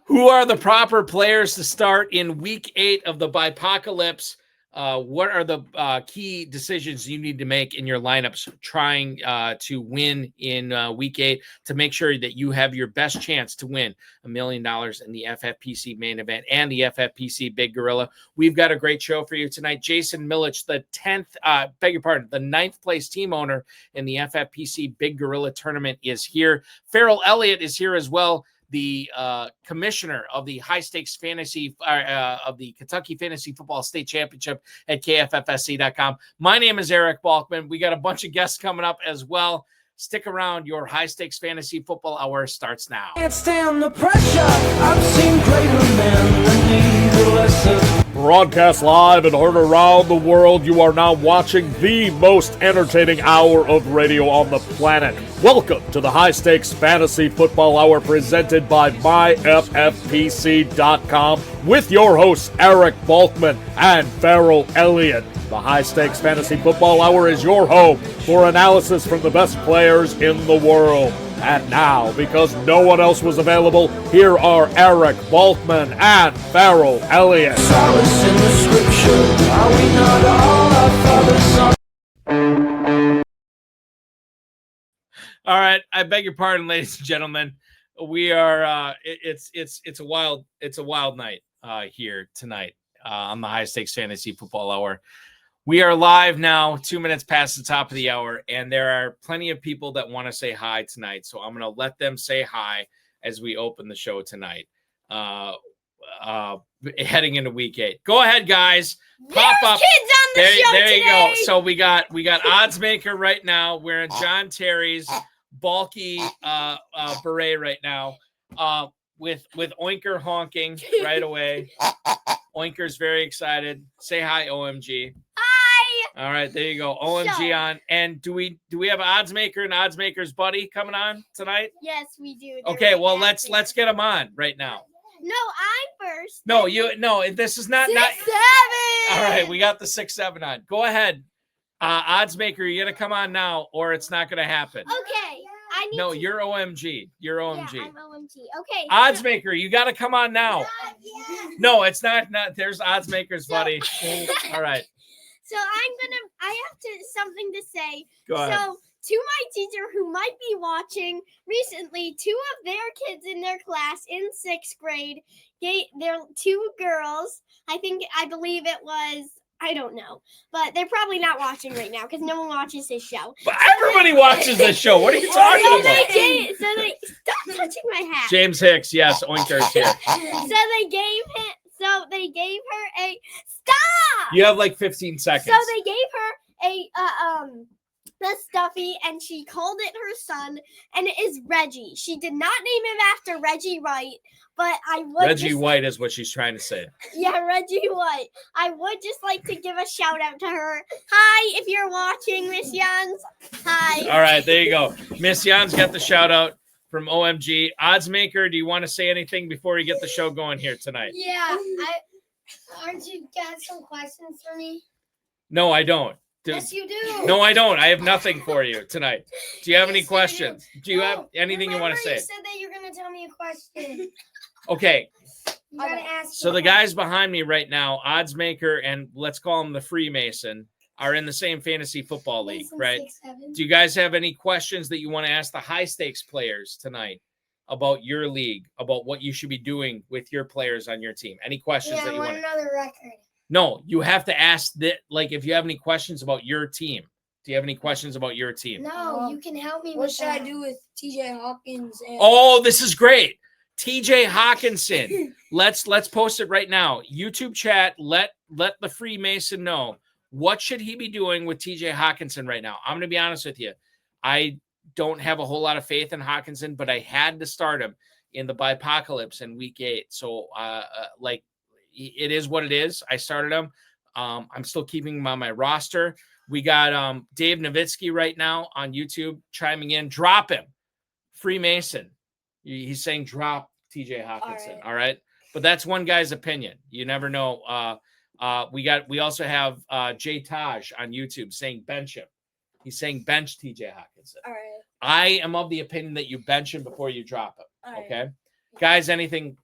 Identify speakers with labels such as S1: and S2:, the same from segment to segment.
S1: Who are the proper players to start in week 8 of the Bipocalypse? What are the key decisions you need to make in your lineups trying to win in week 8 to make sure that you have your best chance to win $1 million in the FFPC Main Event and the FFPC Big Gorilla? We've got a great show for you tonight. Jason Millitch, the 9th place team owner in the FFPC Big Gorilla tournament, is here. Ferrell Elliott is here as well, the commissioner of the high stakes fantasy of the Kentucky Fantasy Football State Championship at KFFSC.com. My name is Eric Balkman. We got a bunch of guests coming up as well. Stick around. Your high stakes fantasy football hour starts now.
S2: Can't stand the pressure. I've seen greater men than need a lesson.
S3: Broadcast live and heard around the world, you are now watching the most entertaining hour of radio on the planet. Welcome to the High Stakes Fantasy Football Hour presented by myffpc.com with your hosts Eric Balkman and Ferrell Elliott. The High Stakes Fantasy Football Hour is your home for analysis from the best players in the world. And now, because no one else was available, here are Eric Balkman and Ferrell Elliott.
S2: Solace in the scripture. Are we not all our father's sons?
S1: All right, I beg your pardon, ladies and gentlemen. We are it's a wild night here tonight on the High Stakes Fantasy Football Hour. We are live now, 2 minutes past the top of the hour, and there are plenty of people that want to say hi tonight. So I'm going to let them say hi as we open the show tonight, heading into week 8. Go ahead, guys. Pop up.
S4: Kids on the show
S1: there
S4: today.
S1: You go. So we got Oddsmaker right now wearing John Terry's bulky beret right now, with Oinker honking right away. Oinker's very excited. Say hi, OMG. All right, there you go. OMG on. And do we have Oddsmaker and Oddsmaker's buddy coming on tonight?
S4: Yes, we do.
S1: Okay, well let's get them on right now.
S4: No, I'm first.
S1: No, this is not
S4: 6-7.
S1: All right, we got the 6-7 on. Go ahead. Oddsmaker, you're gonna come on now, or it's not gonna happen.
S4: Okay.
S1: You're OMG. You're OMG.
S4: Yeah, I'm OMG. Okay.
S1: Oddsmaker, you gotta come on now. No, it's not. There's Oddsmaker's buddy. All right.
S4: So I have something to say.
S1: Go ahead.
S4: So to my teacher who might be watching, recently 2 of their kids in their class in 6th grade, they're 2 girls. I believe it was, I don't know, but they're probably not watching right now because no one watches this show.
S1: But everybody watches this show. What are you talking about?
S4: Stop touching my hat.
S1: James Hicks, yes, Oinker's here.
S4: So they gave her a stop.
S1: You have like 15 seconds.
S4: So they gave her the stuffy, and she called it her son, and it is Reggie. She did not name him after Reggie White, but I would.
S1: Reggie White is what she's trying to say.
S4: Yeah, Reggie White. I would just like to give a shout out to her. Hi, if you're watching, Miss Jans. Hi.
S1: All right, there you go. Miss Jans got the shout out from OMG. Oddsmaker, do you want to say anything before you get the show going here tonight?
S5: Yeah, aren't you got some questions for me?
S1: No, I don't.
S5: Yes, you do.
S1: No, I don't. I have nothing for you tonight. Do you have any questions? Do you have anything you want to say?
S5: You said that you're going to tell me a question.
S1: Okay.
S5: You got to ask.
S1: So the guys behind me right now, Oddsmaker and let's call him the Freemason, are in the same fantasy football league, right?
S5: 6-7.
S1: Do you guys have any questions that you want to ask the high stakes players tonight about your league, about what you should be doing with your players on your team? Any questions that you want?
S5: Another record.
S1: No, you have to ask that. Like, if you have any questions about your team, do you have any questions about your team?
S5: No, you can help me.
S6: What should I do with TJ Hawkins?
S1: Oh, this is great. TJ Hawkinson. Let's post it right now. YouTube chat. Let the Freemason know. What should he be doing with TJ Hawkinson right now? I'm going to be honest with you. I don't have a whole lot of faith in Hawkinson, but I had to start him in the Bipocalypse in week 8. So, it is what it is. I started him. I'm still keeping him on my roster. We got Dave Nowitzki right now on YouTube chiming in. Drop him. Freemason. He's saying drop TJ Hawkinson. All right. But that's one guy's opinion. You never know. We also have Jay Taj on YouTube saying bench him. He's saying bench TJ Hawkinson.
S6: All right.
S1: I am of the opinion that you bench him before you drop him.
S6: All right.
S1: Okay. Guys, anything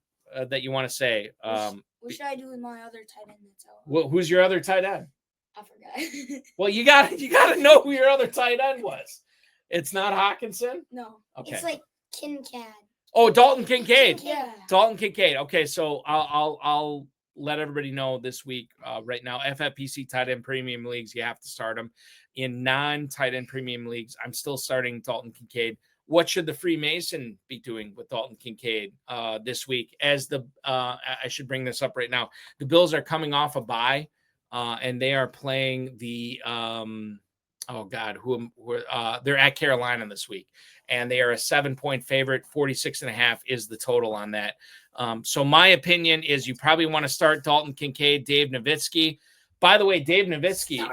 S1: that you want to say?
S6: What should I do with my other tight end that's out?
S1: Who's your other tight end?
S6: I forgot.
S1: Well, you got to know who your other tight end was. It's not Hawkinson?
S6: No.
S1: Okay.
S5: It's like Kincaid.
S1: Oh, Dalton Kincaid.
S6: Yeah.
S1: Dalton Kincaid. Okay, so I'll let everybody know this week. Right now, FFPC tight end premium leagues, you have to start them. In non-tight end premium leagues, I'm still starting Dalton Kincaid. What should the Freemason be doing with Dalton Kincaid this week? As I should bring this up right now. The Bills are coming off a bye, and they are playing the they're at Carolina this week, and they are a 7-point favorite. 46.5 is the total on that. So my opinion is you probably want to start Dalton Kincaid, Dave Nowitzki. By the way, Dave Nowitzki,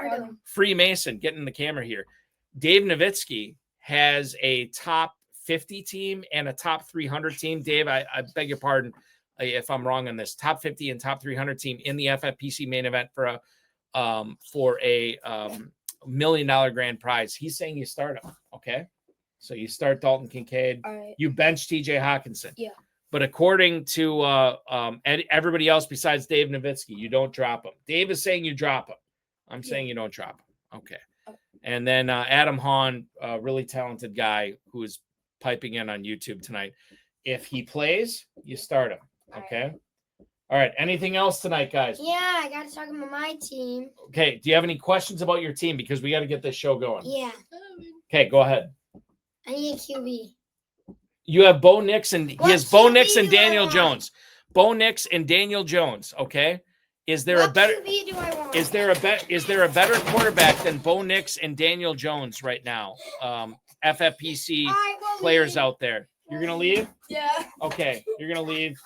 S1: Freemason, getting in the camera here. Dave Nowitzki has a top 50 team and a top 300 team. Dave, I beg your pardon if I'm wrong on this. Top 50 and top 300 team in the FFPC main event for a $1 million grand prize. He's saying you start him. Okay. So you start Dalton Kincaid.
S6: All right.
S1: You bench TJ Hawkinson.
S6: Yeah.
S1: But according to everybody else besides Dave Nowitzki, you don't drop him. Dave is saying you drop him. I'm saying you don't drop him. Okay. And then Adam Hahn, a really talented guy who is piping in on YouTube tonight. If he plays, you start him. Okay. All right. Anything else tonight, guys?
S5: Yeah, I got to talk about my team.
S1: Okay. Do you have any questions about your team? Because we got to get this show going.
S5: Yeah.
S1: Okay. Go ahead.
S5: I need a QB.
S1: You have Bo Nix and he has Bo Nix and
S5: QB do I
S1: Daniel
S5: want?
S1: Jones. Bo Nix and Daniel Jones. Okay. Is there
S5: What
S1: a better?
S5: QB do I want?
S1: Is there a better quarterback than Bo Nix and Daniel Jones right now? FFPC
S5: All right, well,
S1: players out there. You're gonna leave?
S6: Yeah.
S1: Okay, you're gonna leave.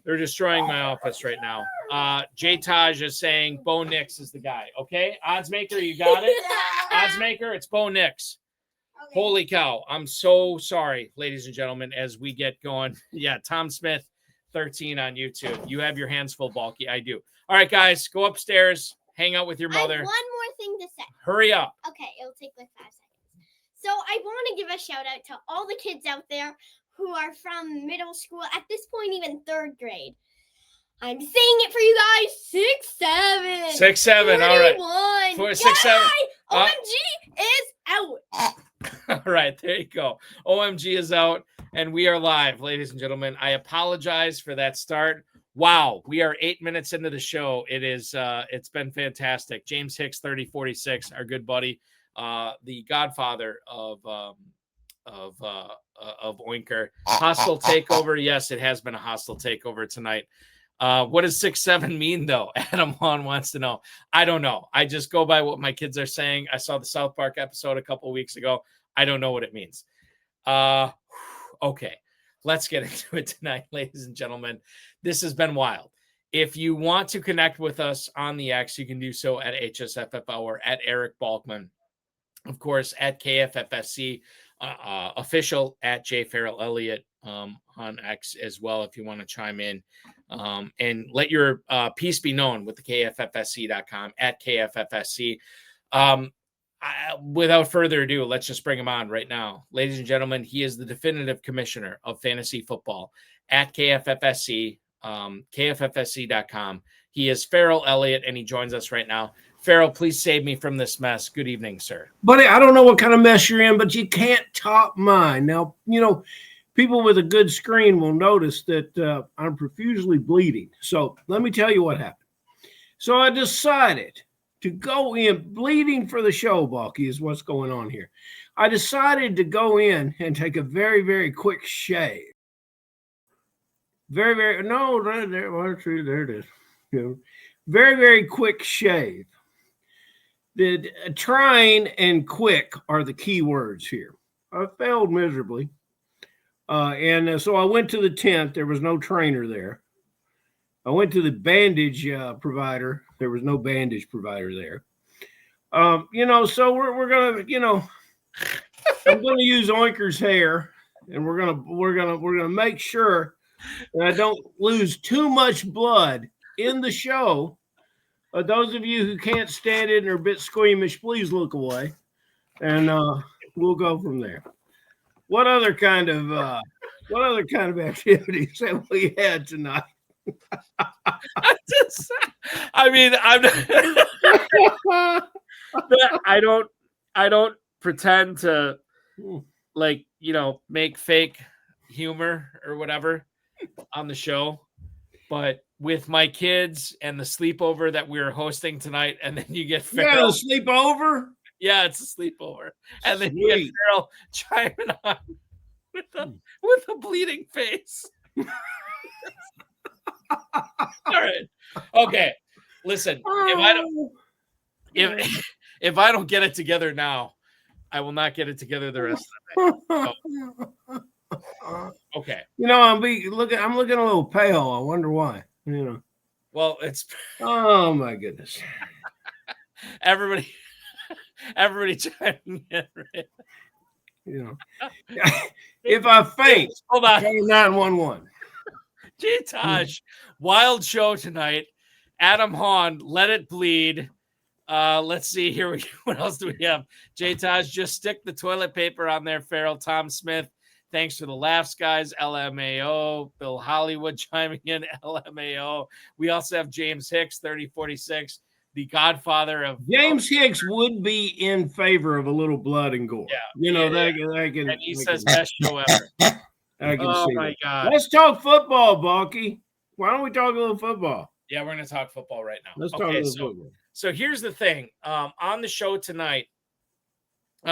S1: They're destroying my office right now. J Taj is saying Bo Nix is the guy. Okay, Oddsmaker, you got it. Oddsmaker, it's Bo Nix.
S5: Okay.
S1: Holy cow! I'm so sorry, ladies and gentlemen. As we get going, yeah, Tom Smith, 13 on YouTube. You have your hands full, Balky. I do. All right, guys, go upstairs, hang out with your
S4: I have
S1: mother.
S4: one more thing to say.
S1: Hurry up.
S4: Okay, it'll take like 5 seconds. So I want to give a shout out to all the kids out there who are from middle school, at this point, even 3rd grade. I'm saying it for you guys. 6'7".
S1: 6'7", all right.
S4: 41.
S1: 6'7".
S4: OMG is out.
S1: All right, there you go. OMG is out, and we are live, ladies and gentlemen. I apologize for that start. Wow, we are 8 minutes into the shoe. It is. It's been fantastic. James Hicks, 3046, our good buddy, the godfather of Oinker. Hostile takeover. Yes, it has been a hostile takeover tonight. What does 6'7" mean, though? Adam Wan wants to know. I don't know. I just go by what my kids are saying. I saw the South Park episode a couple of weeks ago. I don't know what it means. Okay, let's get into it tonight, ladies and gentlemen. This has been wild. If you want to connect with us on the X, you can do so at hsffhour, at Eric Balkman, of course, at KFFSC, official, at jferrellelliott on X as well, if you want to chime in. And let your piece be known with the KFFSC.com, at KFFSC. Without further ado, let's just bring him on right now. Ladies and gentlemen, he is the definitive commissioner of fantasy football at KFFSC, KFFSC.com. He is Ferrell Elliott, and he joins us right now. Ferrell, please save me from this mess. Good evening, sir.
S7: Buddy, I don't know what kind of mess you're in, but you can't top mine. Now, people with a good screen will notice that I'm profusely bleeding. So let me tell you what happened. So I decided to go in, bleeding for the show, Balky, is what's going on here. I decided to go in and take a very, very quick shave. Very, very, no, there it is. Very, very quick shave. The trying and quick are the key words here. I failed miserably. And so I went to the tent. There was no trainer there. I went to the bandage provider. There was no bandage provider there. So we're gonna, I'm gonna use Oinker's hair, and we're gonna make sure that I don't lose too much blood in the show. Those of you who can't stand it and are a bit squeamish, please look away, and we'll go from there. What other kind of What other kind of activities have we had tonight?
S1: I don't pretend to make fake humor or whatever on the show, but with my kids and the sleepover that we were hosting tonight, and then you get Ferrell.
S7: Yeah, sleepover.
S1: Yeah, it's a sleepover, and then you get Ferrell chiming on with a bleeding face. All right, okay. Listen, if I don't get it together now, I will not get it together the rest of the night. So, okay.
S7: I'm looking a little pale. I wonder why.
S1: Well, it's.
S7: Oh my goodness.
S1: Everybody chiming in. Right?
S7: If I faint,
S1: hold on.
S7: 911.
S1: J-Taj, wild show tonight. Adam Hahn, Let It Bleed. Let's see here. What else do we have? J-Taj, just stick the toilet paper on there. Ferrell, Tom Smith. Thanks for the laughs, guys. LMAO. Bill Hollywood chiming in. LMAO. We also have James Hicks, 3046, the godfather of
S7: James Hicks would be in favor of a little blood and gore.
S1: Yeah.
S7: That can.
S1: And he says best show ever.
S7: I can
S1: oh
S7: see
S1: my
S7: that.
S1: God.
S7: Let's talk football, Balky. Why don't we talk a little football?
S1: Yeah, we're going to talk football right now.
S7: Let's talk a little football.
S1: So here's the thing. On the show tonight,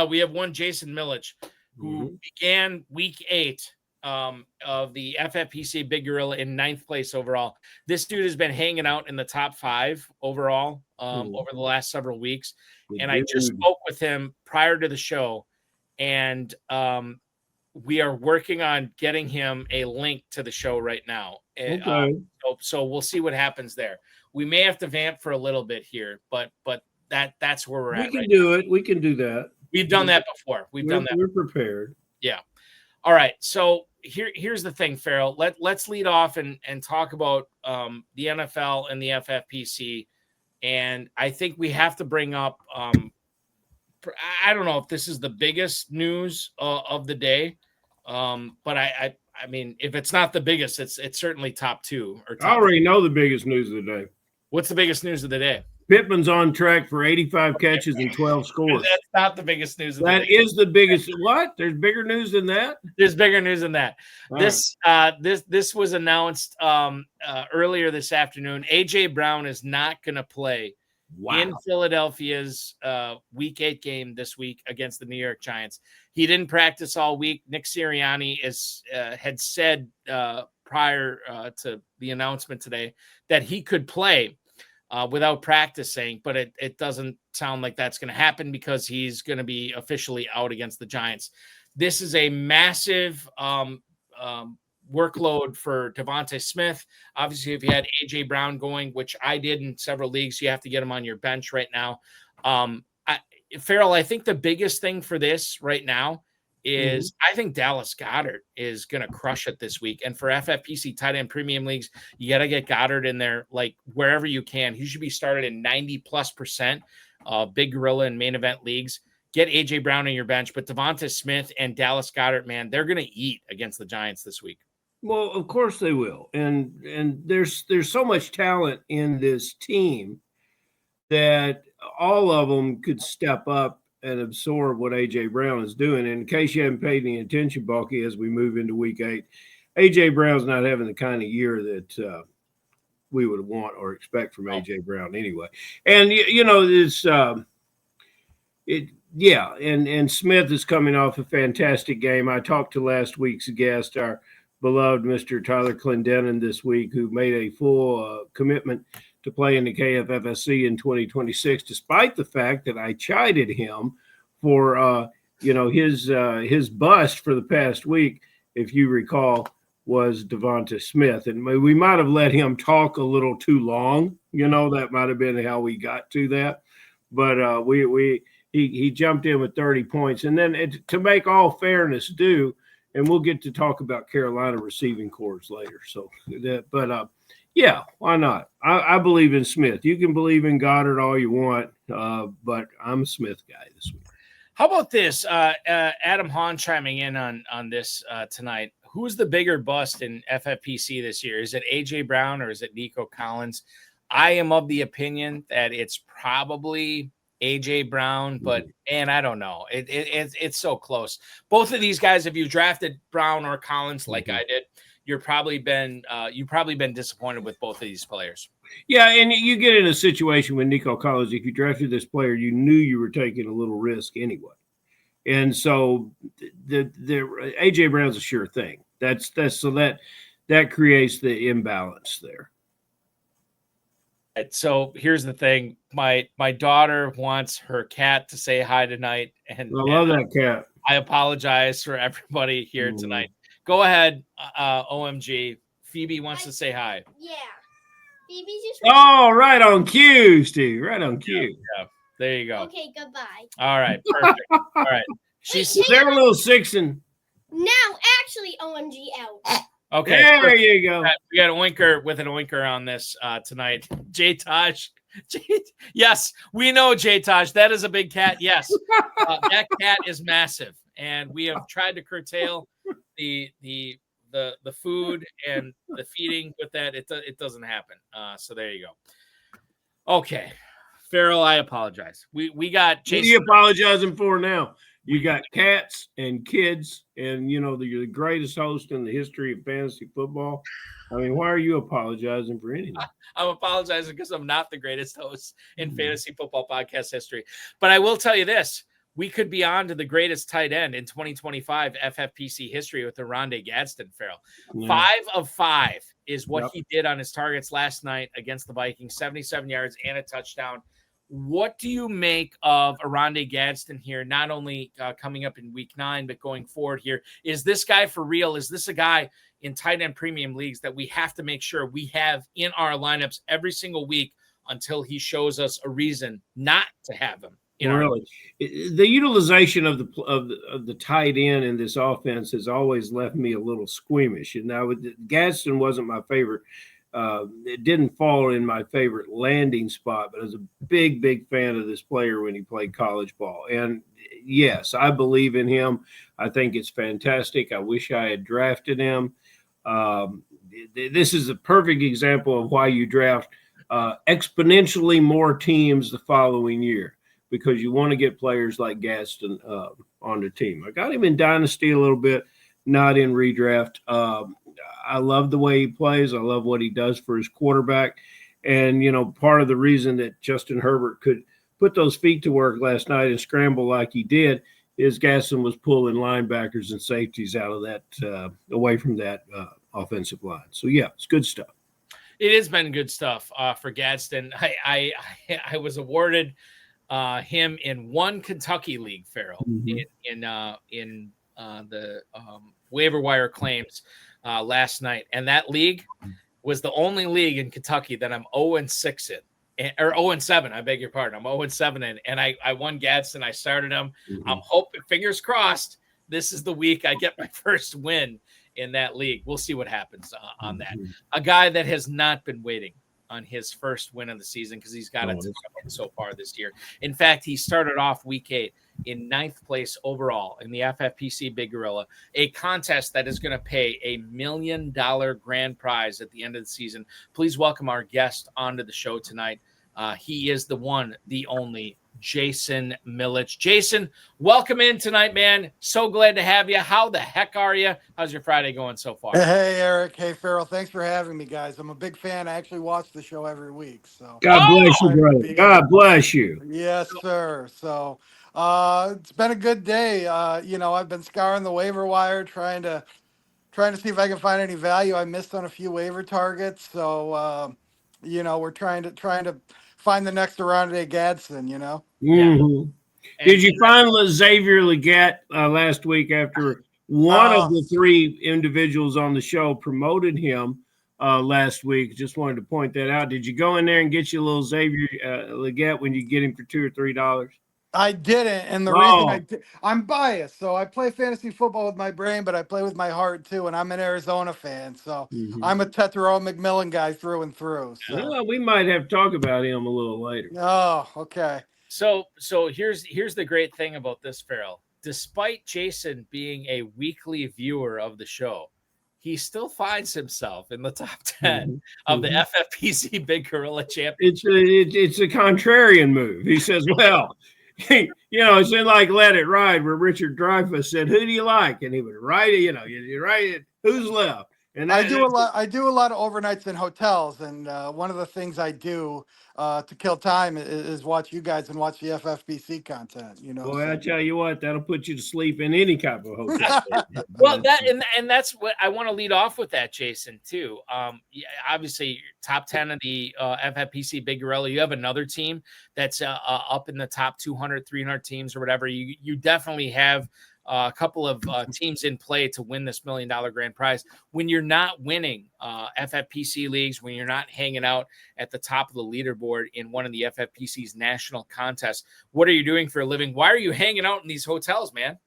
S1: we have one Jason Millitch, who began week 8 of the FFPC Big Gorilla in 9th place overall. This dude has been hanging out in the top 5 overall over the last several weeks. And I just spoke with him prior to the show, and we are working on getting him a link to the show right now.
S7: Okay.
S1: So we'll see what happens there. We may have to vamp for a little bit here, but that's where we're at.
S7: We can do it. We can do that.
S1: We've done that before.
S7: We're prepared.
S1: Yeah. All right. So here's the thing, Ferrell. Let's lead off and talk about the NFL and the FFPC. And I think we have to bring up I don't know if this is the biggest news of the day, but I mean, if it's not the biggest, it's certainly top 2. Or top
S7: I already know the biggest news of the day.
S1: What's the biggest news of the day?
S7: Pittman's on track for 85 catches and 12 scores.
S1: That's not the biggest news of the day.
S7: That is the biggest. What? There's bigger news than that?
S1: There's bigger news than that.
S7: All
S1: This was announced earlier this afternoon. AJ Brown is not going to play in Philadelphia's Week 8 game this week against the New York Giants. He didn't practice all week. Nick Sirianni had said prior to the announcement today that he could play without practicing, but it doesn't sound like that's going to happen because he's going to be officially out against the Giants. This is a massive workload for Devontae Smith. Obviously, if you had AJ Brown going, which I did in several leagues, you have to get him on your bench right now. Ferrell, I think the biggest thing for this right now is I think Dallas Goedert is going to crush it this week. And for FFPC tight end premium leagues, you got to get Goedert in there, like wherever you can. He should be started in 90+% Big Gorilla and main event leagues. Get AJ Brown on your bench, but Devonta Smith and Dallas Goedert, man, they're going to eat against the Giants this week.
S7: Well, of course they will. And there's so much talent in this team that all of them could step up and absorb what AJ Brown is doing. And in case you haven't paid any attention, Balky, as we move into week 8, AJ Brown's not having the kind of year that we would want or expect from AJ Brown anyway. And this and Smith is coming off a fantastic game. I talked to last week's guest, our beloved Mr. Tyler Clendenin, this week, who made a full commitment to play in the KFFSC in 2026, despite the fact that I chided him for his bust for the past week, if you recall, was Devonta Smith. And we might have let him talk a little too long. That might have been how we got to that. But he jumped in with 30 points. And then to make all fairness due, and we'll get to talk about Carolina receiving corps later. Yeah, why not? I believe in Smith. You can believe in Goddard all you want, but I'm a Smith guy this week.
S1: How about this? Adam Hahn chiming in on this tonight. who's the bigger bust in FFPC this year? Is it AJ Brown or is it Nico Collins? I am of the opinion that it's probably AJ Brown, but I don't know. It's so close. Both of these guys, if you drafted Brown or Collins like I did, you've probably been disappointed with both of these players.
S7: Yeah, and you get in a situation with Nico Collins. If you drafted this player, you knew you were taking a little risk anyway, and so the AJ Brown's a sure thing. That creates the imbalance there.
S1: So here's the thing: my daughter wants her cat to say hi tonight, and
S7: I love that cat.
S1: I apologize for everybody here tonight. Go ahead, OMG. Phoebe wants to say hi.
S4: Yeah. Phoebe just.
S7: Oh, right on cue, Steve. Right on cue.
S1: Yeah. There you go.
S4: Okay, goodbye.
S1: All right, perfect. All right. She's
S7: there a little sixing.
S4: Now, actually, OMG out.
S1: Okay.
S7: There
S1: perfect.
S7: you go.
S1: We got an oinker with an oinker on this tonight. J-Taj. Yes, we know J-Taj. That is a big cat. Yes. That cat is massive. And we have tried to curtail the food and the feeding with that. It doesn't happen. So there you go. Okay. Ferrell, I apologize. We got Jason.
S7: What are you apologizing for now? You got cats and kids, and you're the greatest host in the history of fantasy football. I mean, why are you apologizing for anything?
S1: I'm apologizing because I'm not the greatest host in fantasy football podcast history. But I will tell you this. We could be on to the greatest tight end in 2025 FFPC history with Oronde Gadsden, Ferrell. Yeah. 5 of 5 is what he did on his targets last night against the Vikings, 77 yards and a touchdown. What do you make of Oronde Gadsden here, not only coming up in week 9, but going forward here? Is this guy for real? Is this a guy in tight end premium leagues that we have to make sure we have in our lineups every single week until he shows us a reason not to have him?
S7: Really, the utilization of the tight end in this offense has always left me a little squeamish. And now Gadsden wasn't my favorite. It didn't fall in my favorite landing spot, but I was a big fan of this player when he played college ball. And yes, I believe in him. I think it's fantastic. I wish I had drafted him. This is a perfect example of why you draft exponentially more teams the following year, because you want to get players like Gadsden on the team. I got him in Dynasty a little bit, not in redraft. I love the way he plays. I love what he does for his quarterback. And, part of the reason that Justin Herbert could put those feet to work last night and scramble like he did is Gadsden was pulling linebackers and safeties out of that, away from that offensive line. So, yeah, it's good stuff.
S1: It has been good stuff for Gadsden. I was awarded him in one Kentucky league, Ferrell, in the waiver wire claims last night, and that league was the only league in Kentucky that I'm 0-6 in, or 0-7. I beg your pardon. I'm 0-7 in, and I won Gadsden. I started him. I'm hoping, fingers crossed, this is the week I get my first win in that league. We'll see what happens on that. A guy that has not been waiting on his first win of the season because he's got it so far this year. In fact, he started off week 8 in 9th place overall in the FFPC Big Gorilla, a contest that is going to pay $1 million grand prize at the end of the season. Please welcome our guest onto the show tonight. He is the one, the only Jason Millitch. Jason, welcome in tonight, man. So glad to have you. How the heck are you? How's your Friday going so far?
S8: Hey, Eric. Hey, Ferrell. Thanks for having me, guys. I'm a big fan. I actually watch the show every week. So
S7: God bless you, brother. God bless you.
S8: Yes, sir. So it's been a good day. I've been scouring the waiver wire, trying to see if I can find any value. I missed on a few waiver targets. So, we're trying to find the next Oronde Gadsden,
S7: Did you find Xavier Leggett last week after one of the 3 individuals on the show promoted him last week? Just wanted to point that out. Did you go in there and get you a little Xavier Leggett when you get him for $2 or $3?
S8: I didn't, and the reason I'm biased. So I play fantasy football with my brain, but I play with my heart too, and I'm an Arizona fan. So I'm a Tetero McMillan guy through and through. So.
S7: Well, we might have to talk about him a little later.
S8: Oh, okay.
S1: So here's the great thing about this, Ferrell. Despite Jason being a weekly viewer of the show, he still finds himself in the top 10 of the FFPC Big Gorilla Championship.
S7: It's a contrarian move. He says, well, it's in like Let It Ride, where Richard Dreyfuss said, who do you like? And he would write it, you write it, who's left? And
S8: I do a lot of overnights in hotels, and one of the things I do to kill time is watch you guys and watch the FFPC content.
S7: Boy, I tell you what, that'll put you to sleep in any type of hotel.
S1: Well, that's what I want to lead off with, that, Jason, too. Obviously, top 10 of the FFPC Big Gorilla. You have another team that's up in the top 200, 300 teams or whatever. You definitely have a couple of teams in play to win this $1 million grand prize. When you're not winning FFPC leagues, when you're not hanging out at the top of the leaderboard in one of the FFPC's national contests, what are you doing for a living? Why are you hanging out in these hotels, man?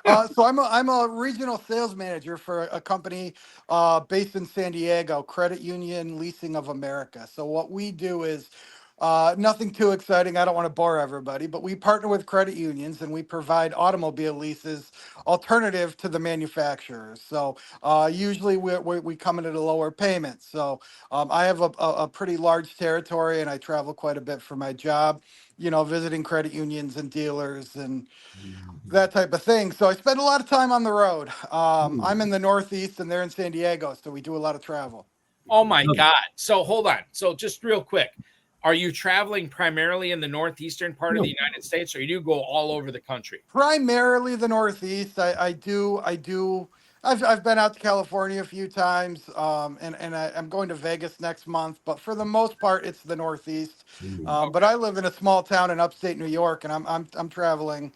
S8: So I'm a regional sales manager for a company based in San Diego, Credit Union Leasing of America. So what we do is nothing too exciting. I don't want to bore everybody, but we partner with credit unions and we provide automobile leases alternative to the manufacturers. So usually we come in at a lower payment. So I have a pretty large territory and I travel quite a bit for my job, visiting credit unions and dealers and that type of thing. So I spend a lot of time on the road. I'm in the Northeast and they're in San Diego. So we do a lot of travel.
S1: Oh my God. So hold on. So just real quick. Are you traveling primarily in the northeastern part of the United States, or you do go all over the country?
S8: Primarily the Northeast. I've been out to California a few times, and I'm going to Vegas next month. But for the most part, it's the Northeast. But I live in a small town in upstate New York, and I'm traveling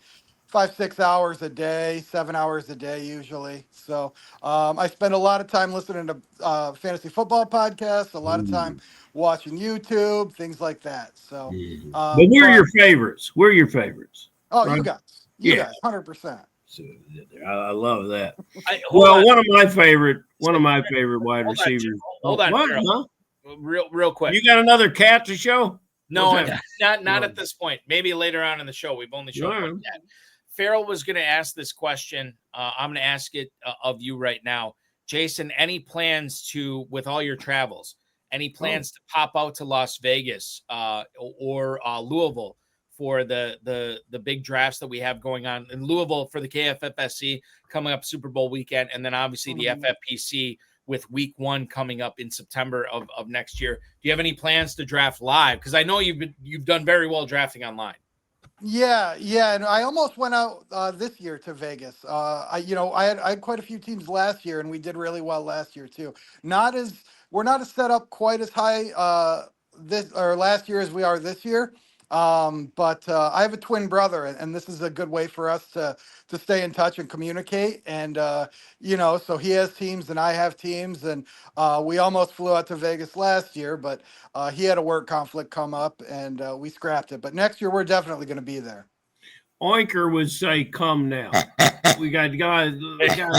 S8: 5-6 hours a day, 7 hours a day usually. So I spend a lot of time listening to fantasy football podcasts, a lot of time watching YouTube, things like that. So,
S7: but we're your favorites. We're your favorites.
S8: Oh, right? You guys, 100%.
S7: So, I love that. One of my favorite wide receivers.
S1: Hold on,
S7: Huh?
S1: Real quick.
S7: You got another cat to show?
S1: No, not at this point. Maybe later on in the show. We've only shown one cat. Ferrell was going to ask this question. I'm going to ask it of you right now, Jason. Any plans with all your travels? Any plans to pop out to Las Vegas or Louisville for the big drafts that we have going on in Louisville for the KFFSC coming up Super Bowl weekend, and then obviously the FFPC with week 1 coming up in September of next year? Do you have any plans to draft live? Because I know you've done very well drafting online.
S8: Yeah, and I almost went out this year to Vegas. I had quite a few teams last year, and we did really well last year too. We're not set up quite as high last year as we are this year. But I have a twin brother, and this is a good way for us to stay in touch and communicate. And so he has teams and I have teams, and we almost flew out to Vegas last year, but he had a work conflict come up, and we scrapped it. But next year we're definitely going to be there.
S7: Oinker would say, "Come now." We got guys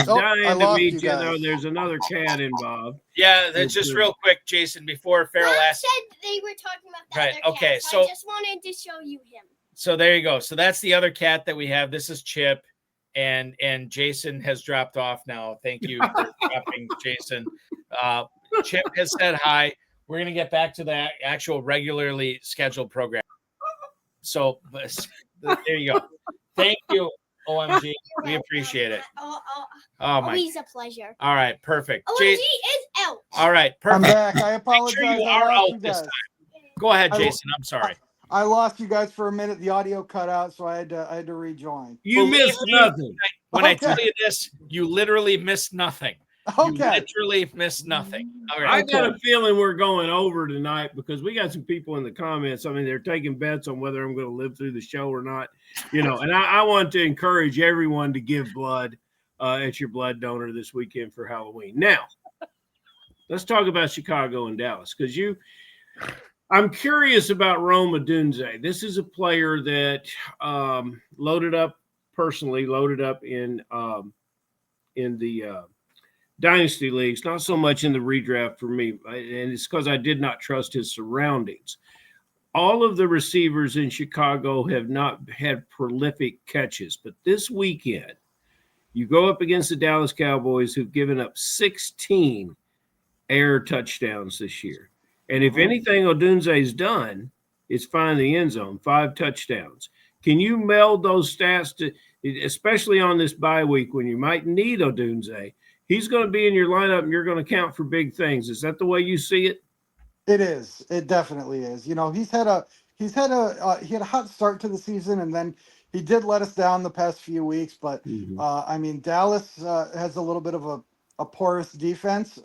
S7: dying to meet you. There's another cat involved.
S1: Yeah, that's just real quick, Jason, before Ferrell asked.
S4: Said they were talking about that.
S1: Right. Okay.
S4: Cat, so I just wanted to show you him.
S1: So there you go. So that's the other cat that we have. This is Chip, and Jason has dropped off now. Thank you for dropping, Jason. Chip has said hi. We're gonna get back to the actual regularly scheduled program. So there you go. Thank you. OMG, we appreciate it. Oh my!
S4: Always a pleasure.
S1: All right, perfect.
S4: OMG is out.
S1: All right, perfect.
S8: I'm back. I apologize.
S1: Make sure you are out this time. Go ahead, Jason. I'm sorry.
S8: I lost you guys for a minute. The audio cut out, so I had to rejoin.
S7: You missed nothing.
S1: When I tell you this, you literally missed nothing.
S8: Okay.
S1: You literally missed nothing. All right.
S7: I got a feeling we're going over tonight because we got some people in the comments. I mean, they're taking bets on whether I'm going to live through the show or not. And I want to encourage everyone to give blood at your blood donor this weekend for Halloween. Now, let's talk about Chicago and Dallas because I'm curious about Rome Odunze. This is a player that loaded up in the Dynasty leagues, not so much in the redraft for me, and it's because I did not trust his surroundings. All of the receivers in Chicago have not had prolific catches, but this weekend You go up against the Dallas Cowboys, who've given up 16 air touchdowns this year. And if anything Odunze's done, it's find the end zone, 5 touchdowns. Can you meld those stats to, especially on this bye week when you might need Odunze? He's going to be in your lineup and you're going to count for big things. Is that the way you see it?
S8: It is. It definitely is. You know, he had a hot start to the season, and then he did let us down the past few weeks. But I mean, Dallas has a little bit of a porous defense.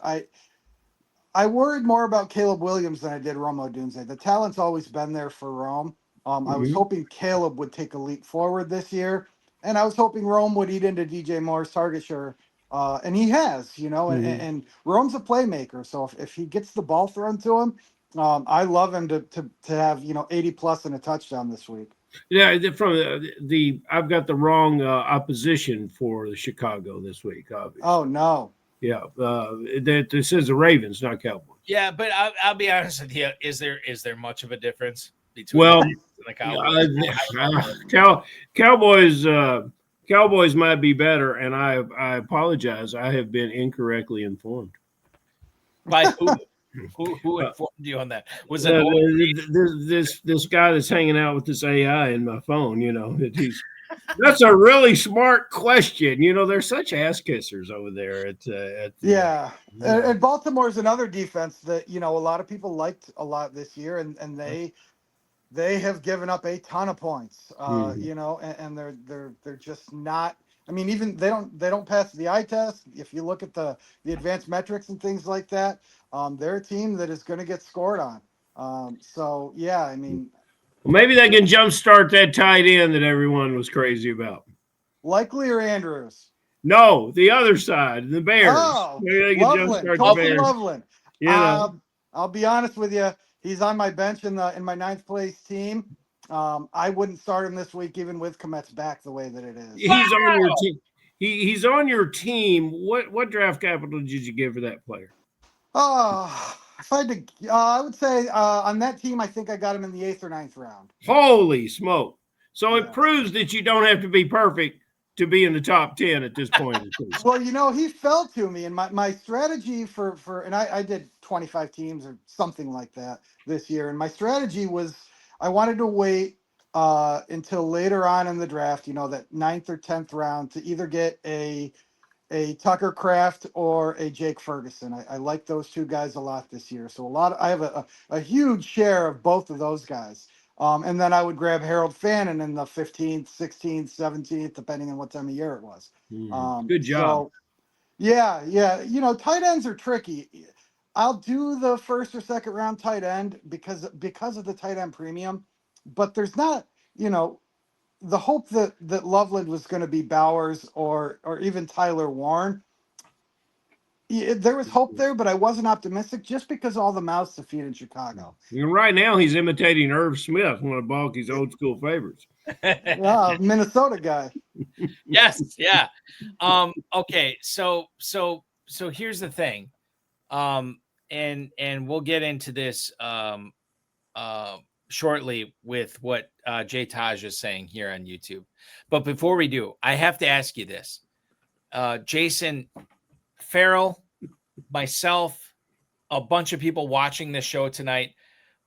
S8: I worried more about Caleb Williams than I did Rome Odunze. The talent's always been there for Rome. I was hoping Caleb would take a leap forward this year, and I was hoping Rome would eat into DJ Moore's target share. And he has, you know, and Rome's a playmaker. So if he gets the ball thrown to him, I love him to have, you know, 80 plus and a touchdown this week.
S7: Yeah, from I've got the wrong opposition for the Chicago this week, obviously.
S8: Oh, no.
S7: Yeah, this is the Ravens, not Cowboys.
S1: Yeah, but I'll be honest with you. Is there much of a difference between the Cowboys?
S7: Cowboys might be better, and I apologize. I have been incorrectly informed.
S1: By who? Who informed you on that? Was it
S7: this guy that's hanging out with this AI in my phone? You know, that's a really smart question. You know, they're such ass kissers over there.
S8: And Baltimore's another defense that, you know, a lot of people liked a lot this year, and they have given up a ton of points. You know, and they're just not. I mean, even they don't pass the eye test. If you look at the advanced metrics and things like that, they're a team that is going to get scored on. So yeah, I mean.
S7: Well, maybe they can jumpstart that tight end that everyone was crazy about.
S8: Likely or Andrews?
S7: No, the other side, the Bears.
S8: Oh,
S7: maybe they can jumpstart the Bears.
S8: Loveland.
S7: Yeah.
S8: I'll be honest with you. He's on my bench in my 9th place team. I wouldn't start him this week, even with Komet's back the way that it is.
S7: He's on your team. He's on your team. What draft capital did you give for that player?
S8: If I had to, I would say on that team, I think I got him in the 8th or 9th round.
S7: Holy smoke! So it proves that you don't have to be perfect to be in the top 10 at this point.
S8: Well, you know, he fell to me, and my strategy for and I did 25 teams or something like that this year, and my strategy was I wanted to wait until later on in the draft, you know, that 9th or 10th round to either get a Tucker Kraft or a Jake Ferguson. I like those two guys a lot this year. So I have a huge share of both of those guys. And then I would grab Harold Fannin in the 15th, 16th, 17th, depending on what time of year it was.
S7: Good job.
S8: So, yeah. You know, tight ends are tricky. I'll do the 1st or 2nd round tight end because of the tight end premium, but there's not, you know, the hope that Loveland was going to be Bowers or even Tyler Warren. There was hope there, but I wasn't optimistic just because of all the mouths to feed in Chicago.
S7: Right now, he's imitating Irv Smith, one of Balky's old school favorites.
S8: Minnesota guy.
S1: Yes, yeah. Okay, so here's the thing, and we'll get into this shortly with what Jay Taj is saying here on YouTube. But before we do, I have to ask you this. Jason, Ferrell, myself, a bunch of people watching this show tonight,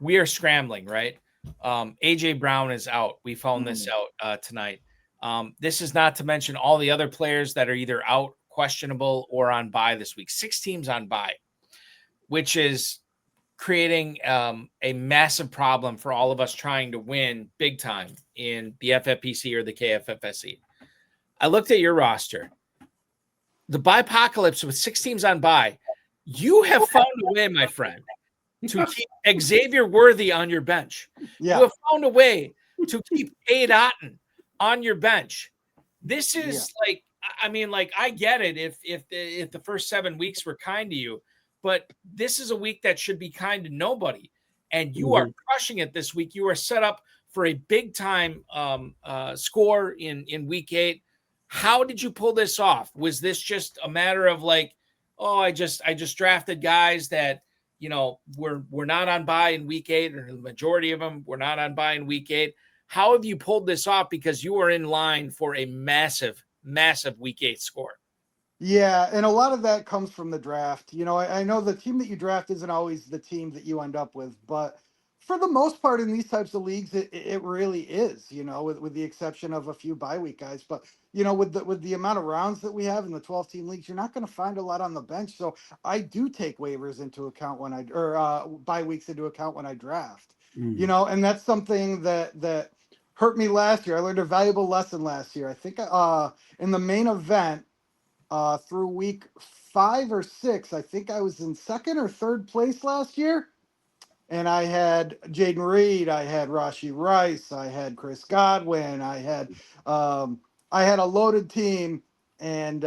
S1: we are scrambling, right? AJ Brown is out. We found this out tonight. This is not to mention all the other players that are either out, questionable, or on bye this week. 6 teams on bye, which is creating a massive problem for all of us trying to win big time in the FFPC or the KFFSC. I looked at your roster. The Bye-Apocalypse with 6 teams on bye, you have found a way, my friend, to keep Xavier Worthy on your bench.
S8: Yeah.
S1: You have found a way to keep Cade Otton on your bench. This is like, I mean, like, I get it if the first 7 weeks were kind to you, but this is a week that should be kind to nobody. And you are crushing it this week. You are set up for a big time score in week 8. How did you pull this off? Was this just a matter of like, oh, I just drafted guys that, you know, we're not on bye in week 8, or the majority of them were not on bye in week 8. How have you pulled this off? Because you are in line for a massive massive week 8 score.
S8: Yeah, and a lot of that comes from the draft. I know the team that you draft isn't always the team that you end up with, but for the most part in these types of leagues, it really is, with the exception of a few bye week guys. But, with the amount of rounds that we have in the 12-team leagues, you're not going to find a lot on the bench. So I do take waivers into account or bye weeks into account when I draft, and that's something that hurt me last year. I learned a valuable lesson last year. I think in the main event, through week 5 or 6, I think I was in second or third place last year. And I had Jaden Reed, I had Rashee Rice, I had Chris Godwin, I had a loaded team, and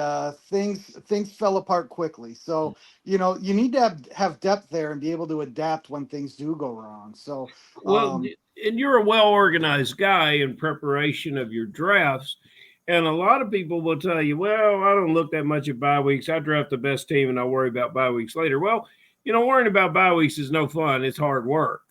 S8: things fell apart quickly. So, you need to have depth there and be able to adapt when things do go wrong. So,
S7: and you're a well-organized guy in preparation of your drafts. And a lot of people will tell you, well, I don't look that much at bye weeks. I draft the best team and I'll worry about bye weeks later. Well, worrying about bye weeks is no fun. It's hard work.